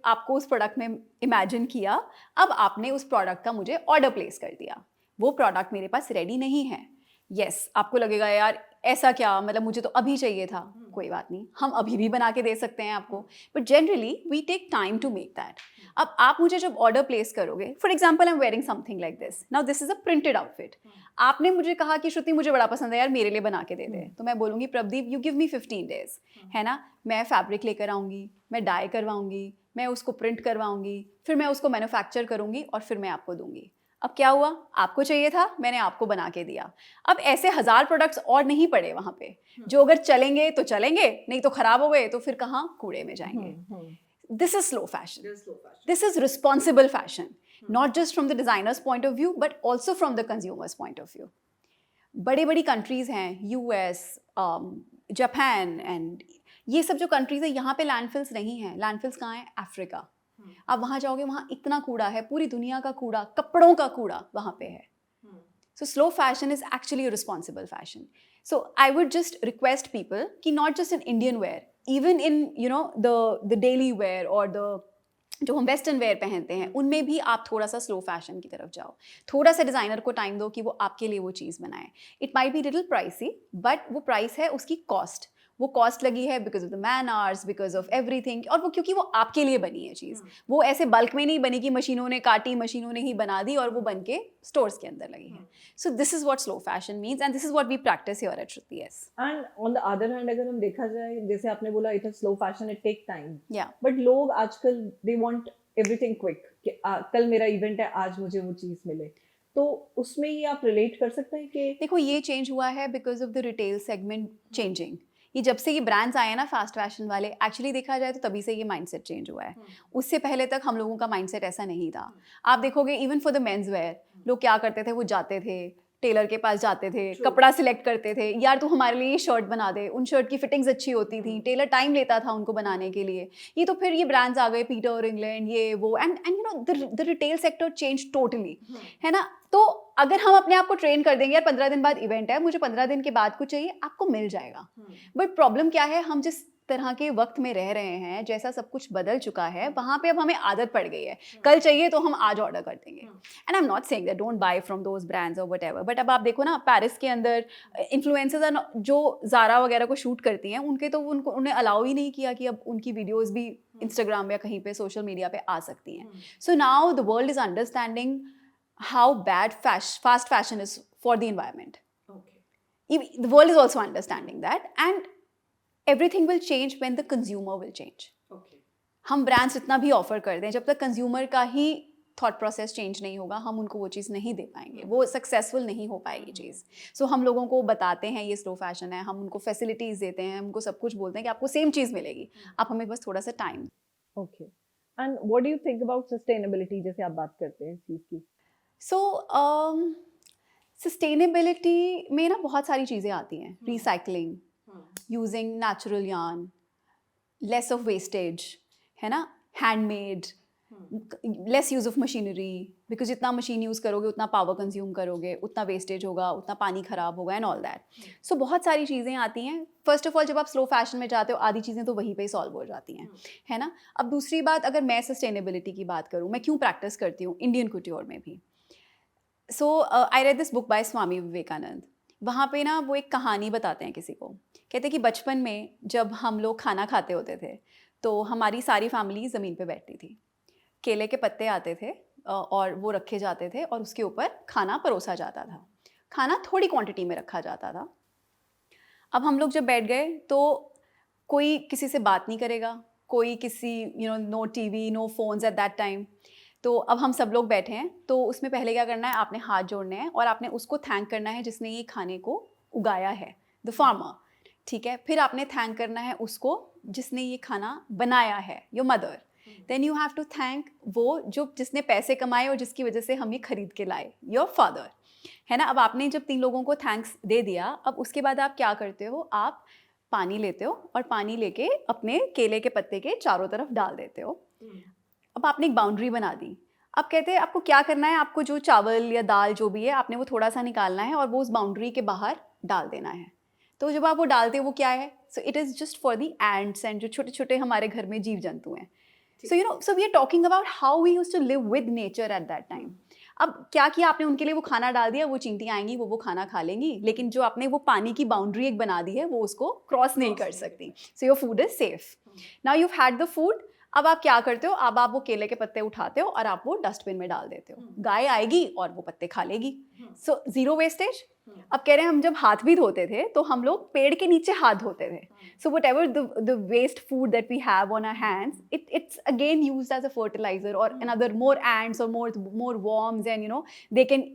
आपको उस प्रोडक्ट में इमेजिन किया, अब आपने उस प्रोडक्ट का मुझे ऑर्डर प्लेस कर दिया। वो प्रोडक्ट मेरे पास रेडी नहीं है। यस, आपको लगेगा यार ऐसा क्या, मतलब मुझे तो अभी चाहिए था। कोई बात नहीं, हम अभी भी बना के दे सकते हैं आपको, but generally we take time to make that. अब आप मुझे जब ऑर्डर प्लेस करोगे, for example I am wearing something like this, now this is a printed outfit. आपने मुझे कहा कि श्रुति मुझे बड़ा पसंद है यार, मेरे लिए बना के दे दे, तो मैं बोलूँगी Pradeep you give me 15 days, है ना। मैं फैब्रिक लेकर आऊँगी, मैं डाई करवाऊँगी, मैं उसको प्रिंट करवाऊँगी, फिर मैं उसको मैन्युफैक्चर करूँगी और फिर मैं आपको दूँगी। अब क्या हुआ, आपको चाहिए था, मैंने आपको बना के दिया। अब ऐसे 1000 प्रोडक्ट्स और नहीं पड़े वहाँ पे, जो अगर चलेंगे तो चलेंगे, नहीं तो खराब हो गए तो फिर कहाँ, कूड़े में जाएंगे। This is slow fashion. This is responsible fashion, not just from the designer's point of view, but also from the consumer's point of view. बड़ी कंट्रीज हैं, US, जापान एंड ये सब जो कंट्रीज है, यहाँ पे लैंडफिल्स नहीं हैं। लैंडफिल्स कहाँ हैं, अफ्रीका। आप वहाँ जाओगे, वहाँ इतना कूड़ा है, पूरी दुनिया का कूड़ा, कपड़ों का कूड़ा वहाँ पे है। So slow fashion is actually a responsible fashion. So I would just request people कि not just in Indian wear, even in the daily wear or the जो हम वेस्टर्न वेयर पहनते हैं, उनमें भी आप थोड़ा सा स्लो फैशन की तरफ जाओ। थोड़ा सा डिज़ाइनर को टाइम दो कि वो आपके लिए वो चीज़ बनाए। It might be little pricey, but वो प्राइस है उसकी कॉस्ट। वो कॉस्ट लगी है because of the man hours, because of everything, और वो क्योंकि वो आपके लिए बनी है चीज़। वो ऐसे बल्क में नहीं बनी कि मशीनों ने काटी, मशीनों ने ही बना दी और वो बन के स्टोर्स के अंदर लगी है। So this is what slow fashion means and this is what we practice here at Shruti S. And on the other hand, अगर हम देखा जाए, जैसे आपने बोला it is slow fashion, it take time, but लोग आजकल दे वांट एवरीथिंग क्विक, कि कल मेरा इवेंट है, आज मुझे वो चीज़ मिले। तो उसमें ये आप रिलेट कर सकते हैं कि देखो ये चेंज हुआ है because of the retail segment changing. ये जब से ये ब्रांड्स आए ना फास्ट फैशन वाले, एक्चुअली देखा जाए तो तभी से ये माइंडसेट चेंज हुआ है। उससे पहले तक हम लोगों का माइंडसेट ऐसा नहीं था। आप देखोगे even for the men's wear, लोग क्या करते थे, वो जाते थे, टेलर के पास जाते थे, कपड़ा सिलेक्ट करते थे, यार तू हमारे लिए ये शर्ट बना दे, उन शर्ट की फिटिंग्स अच्छी होती थी, टेलर टाइम लेता था उनको बनाने के लिए। ये तो फिर ये ब्रांड्स आ गए, पीटर इंग्लैंड, ये वो, and you know the retail sector change totally, है ना। तो अगर हम अपने आप को ट्रेन कर देंगे, यार 15 दिन बाद इवेंट है, मुझे 15 दिन के बाद कुछ चाहिए, आपको मिल जाएगा। बट प्रॉब्लम क्या है, हम जिस तरह के वक्त में रह रहे हैं, जैसा सब कुछ बदल चुका है, वहाँ पे अब हमें आदत पड़ गई है, कल चाहिए तो हम आज ऑर्डर कर देंगे। And I am not saying that don't buy from those brands और व्हाटएवर, बट अब आप देखो ना, पेरिस के अंदर इन्फ्लुएंसर्स जो ज़ारा वगैरह को शूट करती हैं, उनके तो उन्हें अलाउ ही नहीं किया कि अब उनकी वीडियोस भी इंस्टाग्राम या कहीं पे सोशल मीडिया पे आ सकती हैं। So now the world is understanding how bad fast fashion is for the environment. The world is also understanding that, and everything will change when the consumer will change. हम brands इतना भी offer कर दें, जब तक consumer का ही thought process change नहीं होगा, हम उनको वो चीज़ नहीं दे पाएंगे, वो सक्सेसफुल नहीं हो पाएगी चीज़। सो हम लोगों को बताते हैं ये स्लो फैशन है, हम उनको फैसिलिटीज़ देते हैं, उनको सब कुछ बोलते हैं कि आपको सेम चीज़ मिलेगी, आप हमें बस थोड़ा सा time. Okay, and what do you think about sustainability, जैसे आप बात करते हैं इस चीज़ की? सो सस्टेनेबिलिटी में ना बहुत सारी चीज़ें आती हैं, recycling, using natural yarn, less of wastage, है ना, handmade, lace use of machinery, because जितना मशीन यूज़ करोगे उतना पावर कंज्यूम करोगे, उतना वेस्टेज होगा, उतना पानी ख़राब होगा, एंड ऑल दैट। सो बहुत सारी चीज़ें आती हैं। फर्स्ट ऑफ ऑल, जब आप स्लो फैशन में जाते हो, आधी चीज़ें तो वहीं पे ही सॉल्व हो जाती हैं, है ना। अब दूसरी बात, अगर मैं सस्टेनेबिलिटी की बात करूँ, मैं क्यों प्रैक्टिस करती हूँ इंडियन कुट्योर में भी। So I read this book by Swami Vivekananda. वहाँ पे ना वो एक कहानी बताते हैं किसी को, कहते हैं कि बचपन में जब हम लोग खाना खाते होते थे, तो हमारी सारी फैमिली ज़मीन पे बैठती थी, केले के पत्ते आते थे और वो रखे जाते थे और उसके ऊपर खाना परोसा जाता था। खाना थोड़ी क्वांटिटी में रखा जाता था। अब हम लोग जब बैठ गए तो कोई किसी से बात नहीं करेगा, कोई किसी no TV, no phones at that time. तो अब हम सब लोग बैठे हैं, तो उसमें पहले क्या करना है, आपने हाथ जोड़ने हैं और आपने उसको थैंक करना है जिसने ये खाने को उगाया है, द फार्मर, ठीक है। फिर आपने थैंक करना है उसको जिसने ये खाना बनाया है, your mother. Then you have to thank वो जिसने पैसे कमाए और जिसकी वजह से हम ये खरीद के लाए, योर फादर, है ना। अब आपने जब 3 लोगों को थैंक्स दे दिया, अब उसके बाद आप क्या करते हो, आप पानी लेते हो और पानी लेके अपने केले के पत्ते के चारों तरफ डाल देते हो। अब आपने एक बाउंड्री बना दी। अब कहते हैं आपको क्या करना है, आपको जो चावल या दाल जो भी है, आपने वो थोड़ा सा निकालना है और वो उस बाउंड्री के बाहर डाल देना है। तो जब आप वो डालते हो, वो क्या है, so it is just for the ants and जो छोटे छोटे हमारे घर में जीव जंतु हैं। So we are talking about how we used to live with nature at that time. अब क्या किया आपने, उनके लिए वो खाना डाल दिया, वो चींटियाँ आएंगी, वो खाना खा लेंगी, लेकिन जो आपने वो पानी की बाउंड्री एक बना दी है, वो उसको क्रॉस नहीं कर सकती। So your food is safe. Now you had the food. अब आप क्या करते हो, अब आप वो केले के पत्ते उठाते हो और आप वो डस्टबिन में डाल देते हो, गाय आएगी और वो पत्ते खा लेगी। So zero wastage. अब कह रहे हैं हम जब हाथ भी धोते थे तो हम लोग पेड़ के नीचे हाथ धोते थे। So whatever the waste food that we have on our hands, it's again used as a fertilizer or another more ants or more worms, and they can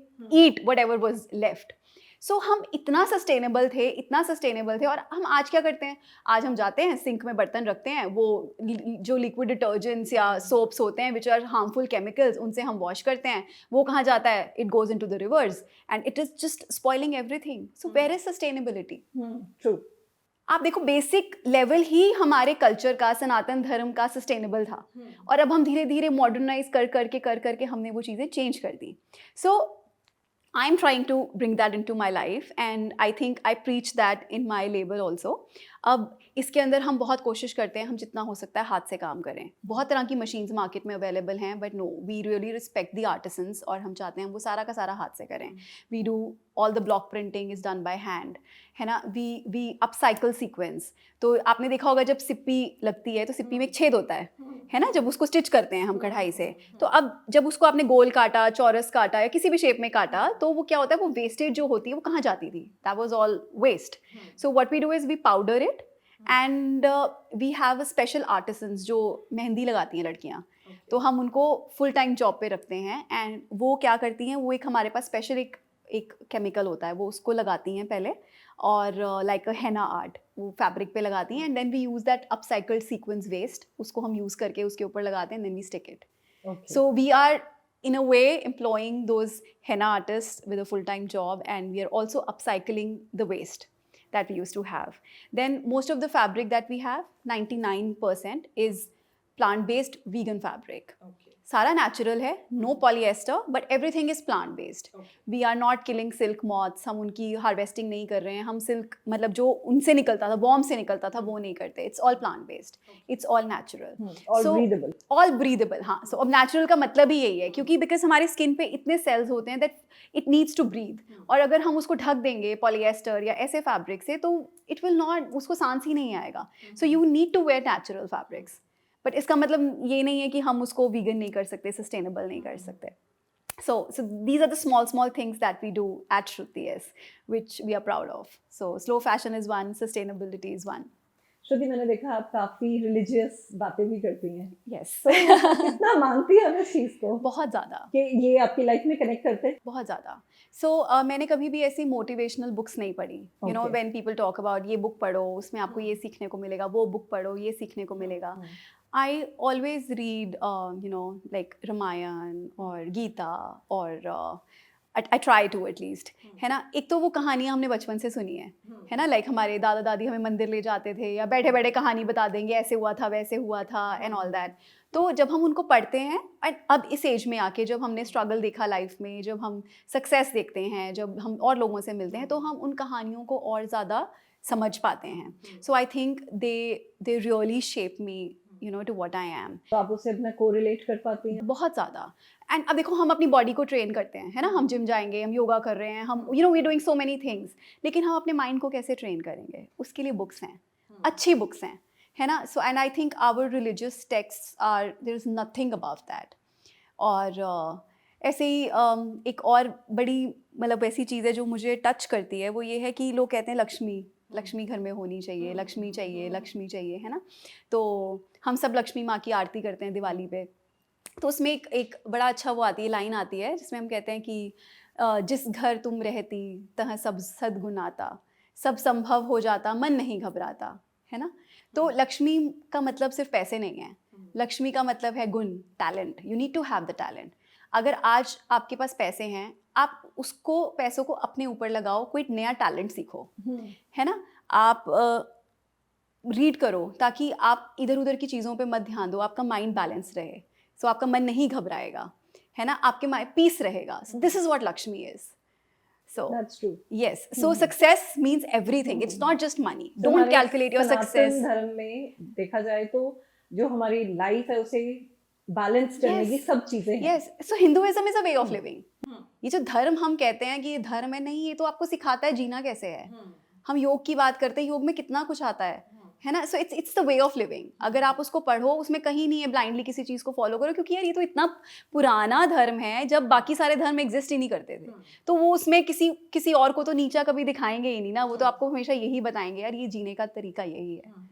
eat whatever was left. सो हम इतना sustainable थे। और हम आज क्या करते हैं, आज हम जाते हैं सिंक में बर्तन रखते हैं, वो जो लिक्विड डिटर्जेंट्स या सोप्स होते हैं विच आर हार्मफुल केमिकल्स, उनसे हम वॉश करते हैं, वो कहाँ जाता है, it goes into the rivers and it is just spoiling everything. So where is sustainability? True. आप देखो, बेसिक लेवल ही हमारे कल्चर का, सनातन धर्म का सस्टेनेबल था, और अब हम धीरे धीरे मॉडर्नाइज कर करके हमने वो चीज़ें चेंज कर दी। सो I'm trying to bring that into my life, and I think I preach that in my label also. अब इसके अंदर हम बहुत कोशिश करते हैं, हम जितना हो सकता है हाथ से काम करें। बहुत तरह की मशीन्स मार्केट में अवेलेबल हैं, but no, we really respect the artisans, और हम चाहते हैं वो सारा का सारा हाथ से करें। We do all the block printing is done by hand, है ना। We upcycle sequins. तो आपने देखा होगा जब सिप्पी लगती है तो सिप्पी में एक छेद होता है ना, जब उसको स्टिच करते हैं हम कढ़ाई से, तो अब जब उसको आपने गोल काटा, चौरस काटा या किसी भी शेप में काटा, तो वो क्या होता है, वो वेस्टेज जो होती है वो कहाँ जाती थी, that was all waste. So what we do is we powder it and we have a special artisans जो मेहंदी लगाती हैं लड़कियाँ, तो हम उनको फुल टाइम जॉब पे रखते हैं, एंड वो क्या करती हैं, वो एक हमारे पास स्पेशल एक केमिकल होता है, वो उसको लगाती हैं पहले, और लाइक अ हेना आर्ट वो फैब्रिक पे लगाती हैं, and then we use that upcycled sequins waste, उसको हम यूज़ करके उसके ऊपर लगाते हैं, then we stick it. So we are in a way employing those henna artists with a full-time job, and we are also upcycling the waste that we used to have. Then most of the fabric that we have, 99% is plant-based vegan fabric. सारा natural है, no polyester, but everything is plant-based. We are not killing silk moths, हम उनकी harvesting नहीं कर रहे हैं, हम silk मतलब जो उनसे निकलता था, worm से निकलता था, वो नहीं करते. It's all plant-based. It's all natural. All So, breathable. All breathable, हाँ. So अब natural का मतलब ही यही है, क्योंकि because हमारे skin पे इतने cells होते हैं that it needs to breathe. और अगर हम उसको ढक देंगे polyester या ऐसे fabric से, तो it will not, उसको सांस ही नहीं आएगा. So you need to wear natural fabrics. But इसका मतलब ये नहीं है कि हम उसको वीगन नहीं कर सकते, सस्टेनेबल नहीं कर सकते. So these are the small things that we do at Shruti, which we are proud of. So slow fashion is one, sustainability is one. श्रुति, मैंने देखा आप काफी रिलीजियस बातें भी करती हैं. Yes. तो कितना मानती है इस चीज को बहुत ज़्यादा. कि ये आपकी लाइफ में कनेक्ट करते हैं? बहुत ज़्यादा. So मैंने कभी भी ऐसी मोटिवेशनल बुक्स नहीं पढ़ी. You know, when people talk about ये बुक पढ़ो, उसमें आपको ये सीखने को मिलेगा, वो बुक पढ़ो, ये सीखने को मिलेगा. I always read, you know, like Ramayana or Gita or I try to at least, है ना. एक तो वो कहानियाँ हमने बचपन से सुनी है ना, लाइक हमारे दादा दादी हमें मंदिर ले जाते थे या बैठे बैठे कहानी बता देंगे, ऐसे हुआ था वैसे हुआ था एंड ऑल दैट. तो जब हम उनको पढ़ते हैं, अब इस एज में आके जब हमने स्ट्रगल देखा लाइफ में, जब हम सक्सेस देखते हैं, जब हम और लोगों से मिलते हैं, तो हम उन कहानियों को और ज़्यादा समझ पाते हैं. So I think they really shape me, you know, to what I am. तो आप उससे अपना कोरिलेट कर पाती हैं? बहुत ज़्यादा. एंड अब देखो, हम अपनी बॉडी को ट्रेन करते हैं, है ना, हम जिम जाएंगे, हम योगा कर रहे हैं, हम you know we doing so many things, लेकिन हम अपने माइंड को कैसे ट्रेन करेंगे? उसके लिए बुक्स हैं, अच्छी बुक्स हैं, है ना. So and I think our religious texts are, there is nothing about that. और ऐसे ही एक और बड़ी मतलब ऐसी चीज़ है जो मुझे टच करती है, वो ये है कि लोग कहते हैं लक्ष्मी घर में होनी चाहिए, लक्ष्मी चाहिए, है ना. तो हम सब लक्ष्मी माँ की आरती करते हैं दिवाली पे. तो उसमें एक बड़ा अच्छा वो आती है, लाइन आती है, जिसमें हम कहते हैं कि जिस घर तुम रहती तह सब सद्गुण आता, सब संभव हो जाता, मन नहीं घबराता, है ना. तो लक्ष्मी का मतलब सिर्फ पैसे नहीं है. लक्ष्मी का मतलब है गुण, talent. You need to have the talent. अगर आज आपके पास पैसे हैं, आप उसको पैसों को अपने ऊपर लगाओ, कोई नया टैलेंट सीखो, है ना. आप रीड करो ताकि आप इधर उधर की चीज़ों पे मत ध्यान दो, आपका माइंड बैलेंस रहे. सो आपका मन नहीं घबराएगा, है ना, आपके माइंड पीस रहेगा. सो this is what Lakshmi is. So That's true. yes, so success means everything. It's not just money. Don't calculate your success. सनातन धर्म में देखा जाए तो जो हमारी लाइफ है उसे बैलेंस करने की सब चीजें हैं. Yes, so Hinduism is a way of living. ये जो धर्म हम कहते हैं कि ये धर्म है, नहीं, ये तो आपको सिखाता है जीना कैसे है. हम योग की बात करते हैं, योग में कितना कुछ आता है ना. So it's the way of living. अगर आप उसको पढ़ो, उसमें कहीं नहीं है ब्लाइंडली किसी चीज़ को फॉलो करो, क्योंकि यार ये तो इतना पुराना धर्म है, जब बाकी सारे धर्म एग्जिस्ट ही नहीं करते थे. तो वो उसमें किसी और को तो नीचा कभी दिखाएंगे ही नहीं ना. वो तो आपको हमेशा यही बताएंगे, यार ये जीने का तरीका यही है.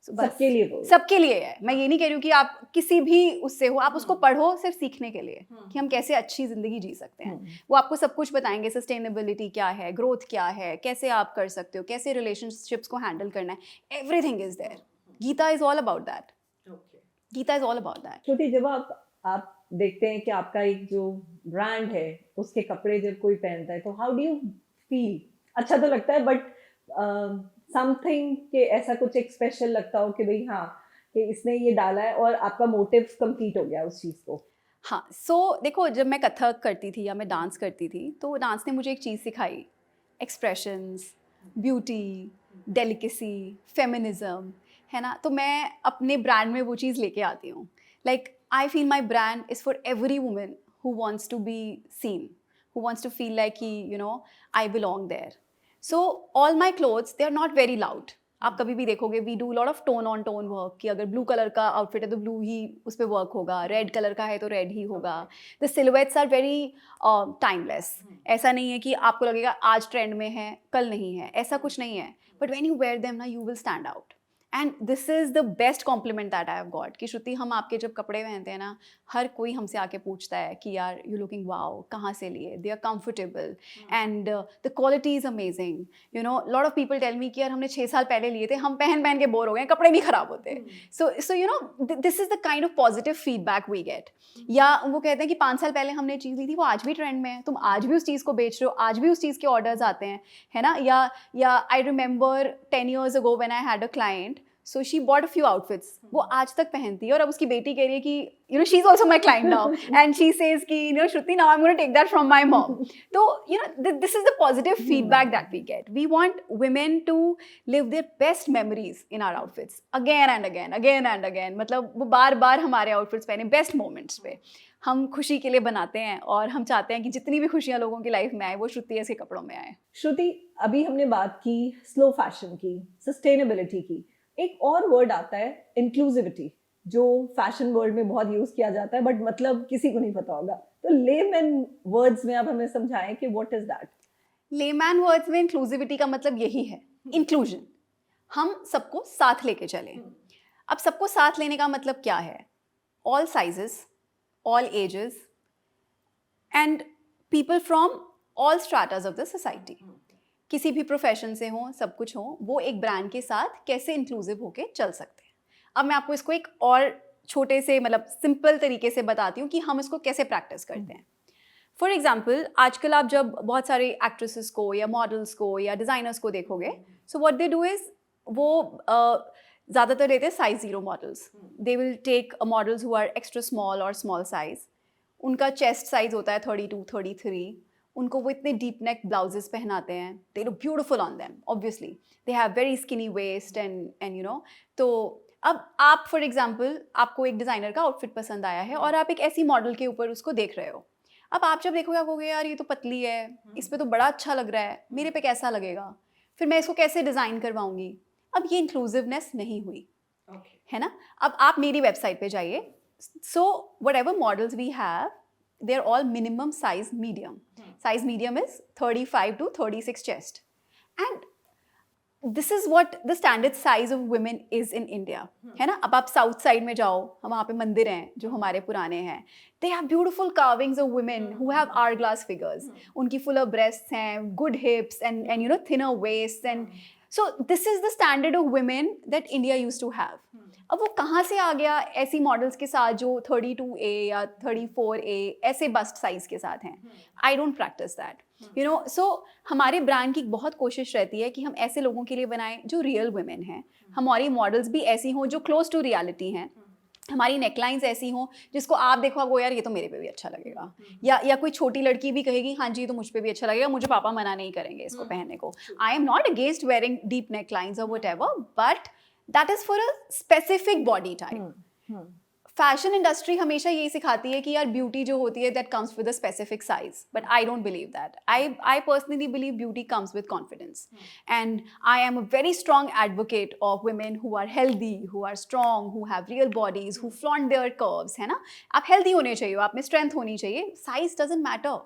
सबके लिए वो सबके लिए है. मैं ये नहीं कह रही हूँ कि आप किसी भी उससे हो, आप उसको पढ़ो सिर्फ सीखने के लिए कि हम कैसे अच्छी जिंदगी जी सकते हैं. वो आपको सब कुछ बताएंगे, सस्टेनेबिलिटी क्या है, ग्रोथ क्या है, कैसे आप कर सकते हो, कैसे रिलेशनशिप्स को हैंडल करना है. Everything is there. Gita is all about that. Gita is all about that. Shruti, जब आप देखते हैं कि आपका एक जो ब्रांड है उसके कपड़े जब कोई पहनता है, तो हाउ डू यू फील? अच्छा तो लगता है, बट समथिंग के ऐसा कुछ एक स्पेशल लगता हो कि भाई हाँ, कि इसने ये डाला है और आपका मोटिव कंप्लीट हो गया उस चीज़ को. हाँ, सो देखो, जब मैं कथक करती थी या मैं डांस करती थी, तो डांस ने मुझे एक चीज़ सिखाई, एक्सप्रेशंस, ब्यूटी, डेलिकेसी, फेमिनिज्म, है ना. तो मैं अपने ब्रांड में वो चीज़ लेके आती हूँ. Like I feel my brand is for every woman who wants to be seen, who wants to feel like कि you know I belong there. So all my clothes, they are not very loud. आप कभी भी देखोगे, we do lot of tone on tone work, कि अगर blue colour का outfit है तो ब्लू ही उस पर वर्क होगा, रेड कलर का है तो रेड ही होगा. The silhouettes are very timeless. ऐसा नहीं है कि आपको लगेगा आज ट्रेंड में है कल नहीं है, ऐसा कुछ नहीं है. But when you wear them ना, you will stand out. And this is the best compliment that I have got कि श्रुति हम आपके जब कपड़े पहनते हैं ना, हर कोई हमसे आके पूछता है कि यार यू लुकिंग वाओ, कहाँ से लिए, they are comfortable and the quality is amazing. You know, lot of people tell me कि यार हमने 6 साल पहले लिए थे, हम पहन के बोर हो गए, कपड़े नहीं खराब होते. So you know, this is the kind of positive feedback we get. या वो कहते हैं कि 5 साल पहले हमने चीज़ ली थी, वो आज भी ट्रेंड में है, तुम आज भी उस चीज़ को बेच रहे हो, आज भी उस चीज़ के ऑर्डर्स आते हैं, है ना. या I remember 10 years ago when I had a client, so she bought a few outfits. वो आज तक पहनती है और अब उसकी बेटी कह रही है कि you know she's also my client now and she says कि you know Shruti, now I'm going to take that from my mom. तो you know this is the positive feedback that we get. We want women to live their best memories in our outfits again and again. मतलब वो बार हमारे outfits पहने best moments पे. हम खुशी के लिए बनाते हैं और हम चाहते हैं कि जितनी भी खुशियाँ लोगों की लाइफ में आए वो श्रुति के कपड़ों में आए. श्रुति, अभी हमने बात की स्लो फैशन की, सस्टेनेबिलिटी की. एक और वर्ड आता है इंक्लूसिविटी, जो फैशन वर्ल्ड में बहुत यूज किया जाता है बट मतलब किसी को नहीं पता होगा. तो लेमैन वर्ड्स में आप हमें समझाएं कि what is that. Layman words में इंक्लूसिविटी का मतलब यही है, इंक्लूजन. हम सबको साथ लेके चलें. अब सबको साथ लेने का मतलब क्या है? All sizes, all ages and people from all stratas of the society. किसी भी प्रोफेशन से हो, सब कुछ हो, वो एक ब्रांड के साथ कैसे इंक्लूसिव होके चल सकते हैं. अब मैं आपको इसको एक और छोटे से मतलब सिंपल तरीके से बताती हूँ कि हम इसको कैसे प्रैक्टिस करते हैं. फॉर एग्जाम्पल, आजकल आप जब बहुत सारे एक्ट्रेसेस को या मॉडल्स को या डिज़ाइनर्स को देखोगे, so what they do is वो ज़्यादातर रहते हैं size 0 models. They will take models who are extra small और स्मॉल साइज. उनका चेस्ट साइज होता है 32, 33. उनको वो इतने डीप नेक ब्लाउजेस पहनाते हैं. They look beautiful on them, obviously. They have very skinny waist and you know. तो अब आप फॉर एग्जाम्पल, आपको एक डिज़ाइनर का आउटफिट पसंद आया है और आप एक ऐसी मॉडल के ऊपर उसको देख रहे हो. अब आप जब देखोगे, आप कहोगे यार ये तो पतली है, इस पर तो बड़ा अच्छा लग रहा है, मेरे पे कैसा लगेगा, फिर मैं इसको कैसे डिज़ाइन करवाऊँगी. अब ये इंक्लूसिवनेस नहीं हुई, है ना. अब आप मेरी वेबसाइट पे जाइए. So whatever models we have, they are all minimum size medium. Size medium is 35 to 36 chest. And this is what the standard size of women is in India, है ना. अब आप साउथ साइड में जाओ, हम वहाँ पे मंदिर हैं जो हमारे पुराने हैं. They have beautiful carvings of women who have our hourglass. उनकी फुलर ब्रेस्ट्स हैं, good hips and you know thinner waist. And so this is the standard of women that India used to have. अब वो कहाँ से आ गया ऐसी models के साथ जो 32A या 34A ऐसे बस्ट साइज के साथ हैं. I don't practice that, you know. So हमारे ब्रांड की बहुत कोशिश रहती है कि हम ऐसे लोगों के लिए बनाएं जो रियल वुमेन हैं. हमारी मॉडल्स भी ऐसी हों जो क्लोज टू रियलिटी हैं. हमारी नेकलाइंस ऐसी हों जिसको आप देखो वो यार ये तो मेरे पे भी अच्छा लगेगा. या कोई छोटी लड़की भी कहेगी हाँ जी ये तो मुझ पे भी अच्छा लगेगा, मुझे पापा मना नहीं करेंगे इसको पहनने को. I am not against wearing deep necklines और whatever, but that is for a specific body type. Fashion industry हमेशा यही सिखाती है कि यार ब्यूटी जो होती है that comes with a specific size, but I don't believe that. I personally believe beauty comes with confidence. And I am a very strong advocate of women who are healthy, who are strong, who have real bodies, who flaunt their curves, है ना. आप healthy होने चाहिए, आप में strength होनी चाहिए. Size doesn't matter.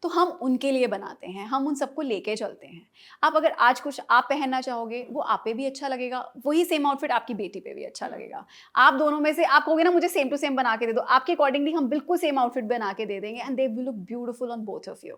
तो हम उनके लिए बनाते हैं, हम उन सबको लेके चलते हैं. आप अगर आज कुछ आप पहनना चाहोगे वो आप पे भी अच्छा लगेगा, वही सेम आउटफिट आपकी बेटी पे भी अच्छा लगेगा. आप दोनों में से आप कहोगे ना मुझे सेम टू सेम बना के दे दो, आपके अकॉर्डिंगली हम बिल्कुल सेम आउटफिट बना के दे देंगे and they will look beautiful on both of you.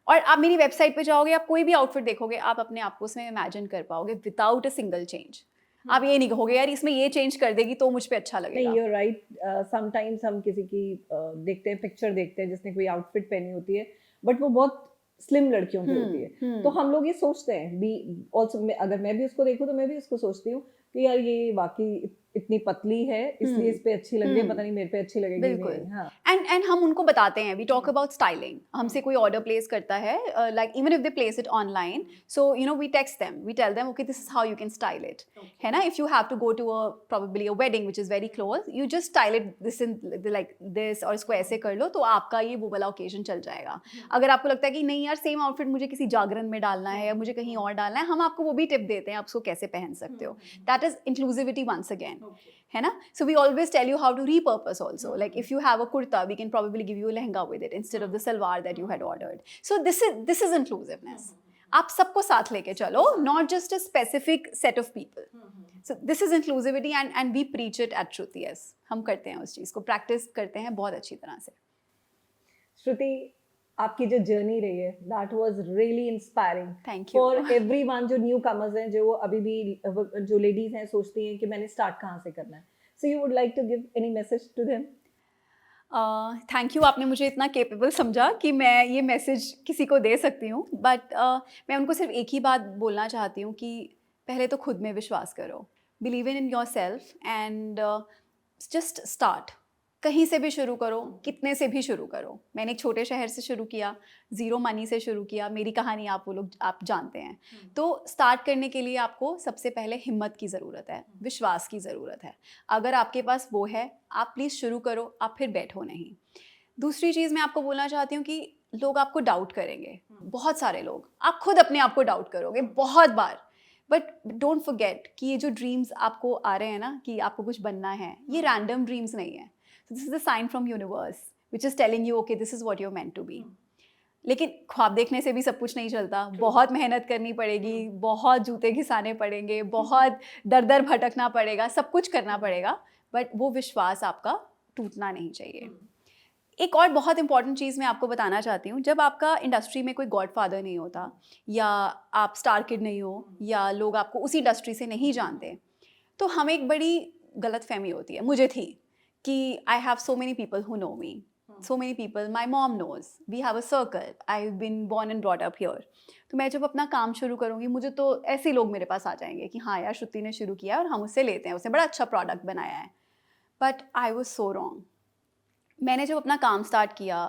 और आप मेरी वेबसाइट पे जाओगे, आप कोई भी आउटफिट देखोगे, आप अपने आप को उसमें इमेजिन कर पाओगे विदाउट अ सिंगल चेंज. आप ये नहीं कहोगे यार इसमें ये चेंज कर देगी तो मुझ पे अच्छा लगेगा. नहीं, यू आर राइट. समटाइम्स हम किसी की देखते हैं, पिक्चर देखते हैं जिसने कोई आउटफिट पहनी होती है बट वो बहुत स्लिम लड़कियों की होती है. तो हम लोग ये सोचते हैं भी ऑल्सो, अगर मैं भी उसको देखूँ तो मैं भी उसको सोचती हूँ कि यार ये वाकई इतनी पतली है इसलिए इस पे अच्छी लग रही है, पता नहीं मेरे पे अच्छी लगेगी. बिल्कुल. हाँ. एंड हम उनको बताते हैं, वी टॉक अबाउट स्टाइलिंग. हमसे कोई ऑर्डर प्लेस करता है, like even if they place it online, so you know we text them, we tell them okay this is how you can style it, है ना. If you have to go to a probably a wedding which is very close, you just style it this in like this और इसको ऐसे कर लो तो आपका ये वो वाला ओकेजन चल जाएगा. अगर आपको लगता है कि नहीं यार सेम आउटफिट मुझे किसी जागरण में डालना है या मुझे कहीं और डालना है, हम आपको वो भी टिप देते हैं आप उसको कैसे पहन सकते हो. That is inclusivity once again, है ना. So we always tell you how to repurpose also. Like if you have a kurta, we can probably give you a lehenga with it instead of the salwar that you had ordered. So this is inclusiveness. आप सबको साथ लेके चलो, not just a specific set of people. So this is inclusivity and we preach it at Shruti. Yes, हम करते हैं उस चीज़ को, प्रैक्टिस करते हैं बहुत अच्छी तरह से. श्रुति, आपकी जो जर्नी रही है that was really inspiring Thank you. For everyone जो न्यू कमर्स हैं, जो अभी भी जो लेडीज हैं सोचती हैं कि मैंने स्टार्ट कहाँ से करना है. So you would like to give any message to them? Thank you, आपने मुझे इतना केपेबल समझा कि मैं ये मैसेज किसी को दे सकती हूँ. बट मैं उनको सिर्फ एक ही बात बोलना चाहती हूँ कि पहले तो खुद में विश्वास करो, believe in your self and just start. कहीं से भी शुरू करो, कितने से भी शुरू करो. मैंने एक छोटे शहर से शुरू किया, ज़ीरो मनी से शुरू किया. मेरी कहानी आप जानते हैं. तो स्टार्ट करने के लिए आपको सबसे पहले हिम्मत की ज़रूरत है, विश्वास की ज़रूरत है. अगर आपके पास वो है, आप प्लीज़ शुरू करो, आप फिर बैठो नहीं. दूसरी चीज़ मैं आपको बोलना चाहती हूँ कि लोग आपको डाउट करेंगे, बहुत सारे लोग. आप खुद अपने आप को डाउट करोगे बहुत बार. बट डोंट फॉरगेट कि ये जो ड्रीम्स आपको आ रहे हैं ना, कि आपको कुछ बनना है, ये रैंडम ड्रीम्स नहीं है. This is a sign from universe which is telling you okay this is what you're meant to be. लेकिन ख्वाब देखने से भी सब कुछ नहीं चलता. बहुत मेहनत करनी पड़ेगी, बहुत जूते घिसाने पड़ेंगे, बहुत दर दर भटकना पड़ेगा, सब कुछ करना पड़ेगा. बट वो विश्वास आपका टूटना नहीं चाहिए. एक और बहुत इंपॉर्टेंट चीज़ मैं आपको बताना चाहती हूँ. जब आपका इंडस्ट्री में कोई गॉडफादर नहीं होता, या आप स्टार किड नहीं हो, या लोग आपको उसी इंडस्ट्री से नहीं जानते, तो हमें एक बड़ी गलत फहमी होती है, मुझे थी, कि I have so many people who know me, so many people, my mom knows, we have a circle, I've been born and brought up here. तो मैं जब अपना काम शुरू करूँगी, मुझे तो ऐसे लोग मेरे पास आ जाएंगे कि हाँ यार, श्रुति ने शुरू किया और हम उससे लेते हैं, उसने बड़ा अच्छा प्रोडक्ट बनाया है. But I was so wrong. मैंने जब अपना काम स्टार्ट किया,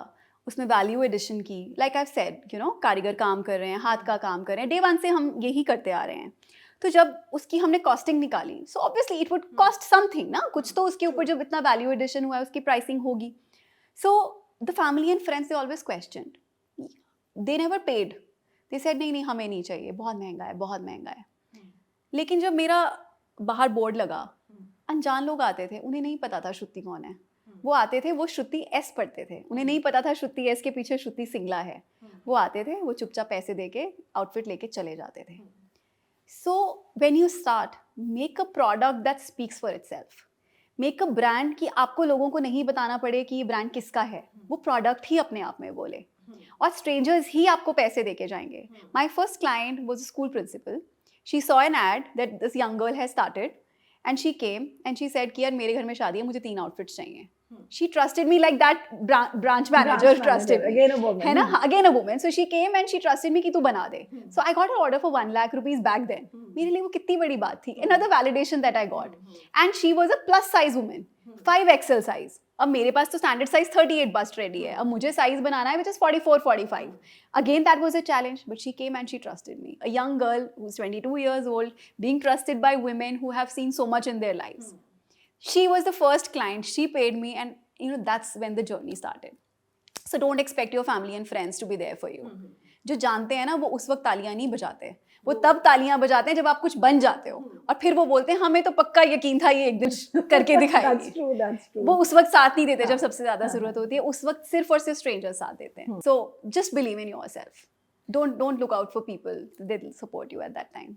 उसमें वैल्यू एडिशन की, like I said, you know, कारीगर काम कर रहे हैं, हाथ का काम कर रहे हैं, डे वन से हम यही करते आ रहे हैं. तो जब उसकी हमने कॉस्टिंग निकाली, so obviously it would cost something ना, कुछ तो उसके ऊपर जब इतना वैल्यू एडिशन हुआ है उसकी प्राइसिंग होगी. So the family and friends, they always questioned. They never paid. They said नहीं नहीं हमें नहीं चाहिए, बहुत महंगा है, बहुत महंगा है. लेकिन जब मेरा बाहर बोर्ड लगा, अनजान लोग आते थे, उन्हें नहीं पता था श्रुति कौन है. वो आते थे, वो श्रुति एस पढ़ते थे, उन्हें नहीं पता था श्रुति एस के पीछे श्रुति सिंगला है. वो आते थे, वो चुपचाप पैसे देके आउटफिट लेके चले जाते थे. So when you start, make a product that speaks for itself. Make a brand कि आपको लोगों को नहीं बताना पड़े कि ये ब्रांड किसका है, वो प्रोडक्ट ही अपने आप में बोले, और स्ट्रेंजर्स ही आपको पैसे देके जाएंगे. My first client was a school principal. She saw an ad that this young girl has started and she came and she said कि यार मेरे घर में शादी है, मुझे 3 आउटफिट्स चाहिए. She trusted me like that branch manager trusted me. Again a woman. है ना, again a woman. So she came and she trusted me कि तू बना दे. So I got an order for 1 lakh rupees back then. मेरे लिए वो कितनी बड़ी बात थी. Another validation that I got. And she was a plus size woman, 5XL size. अब मेरे पास तो स्टैंडर्ड साइज 38 बस्ट रेडी है, अब मुझे साइज बनाना है which is 44, 45. Again that was a challenge, but she came and she trusted me. A young girl who's 22 years old being trusted by women who have seen so much in their lives. She was the first client, she paid me, and you know, that's when the journey started. So don't expect your family and friends to be there for you. जो जानते हैं ना, वो उस वक्त तालियां नहीं बजाते, वो तब तालियां बजाते हैं जब आप कुछ बन जाते हो, और फिर वो बोलते हैं हमें तो पक्का यकीन था ये एक दिन करके दिखाएगी. That's true, that's true. वो उस वक्त साथ नहीं देते जब सबसे ज्यादा जरूरत होती है, उस वक्त सिर्फ और सिर्फ स्ट्रेंजर्स साथ देते हैं. So just believe in yourself. Don't look out for people, they'll support you at that time.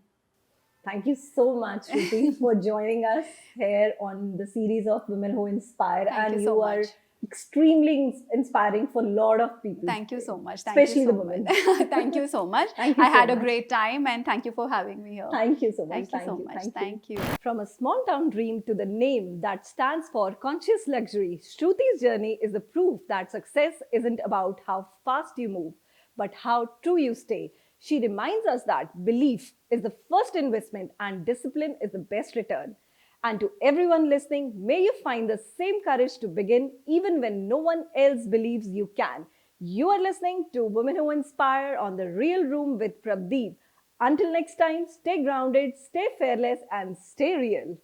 Thank you so much, Shruti, for joining us here on the series of Women Who Inspire. Thank and you so are much. extremely inspiring for a lot of people. Thank you so much. Thank Especially you so the women. much. Thank you so much. Thank you I so had a much. great time, and thank you for having me here. Thank you so much. Thank you so much. Thank you. From a small town dream to the name that stands for conscious luxury, Shruti's journey is the proof that success isn't about how fast you move, but how true you stay. She reminds us that belief is the first investment and discipline is the best return. And to everyone listening, may you find the same courage to begin even when no one else believes you can. You are listening to Women Who Inspire on The Real Room with Prabdeep. Until next time, stay grounded, stay fearless, and stay real.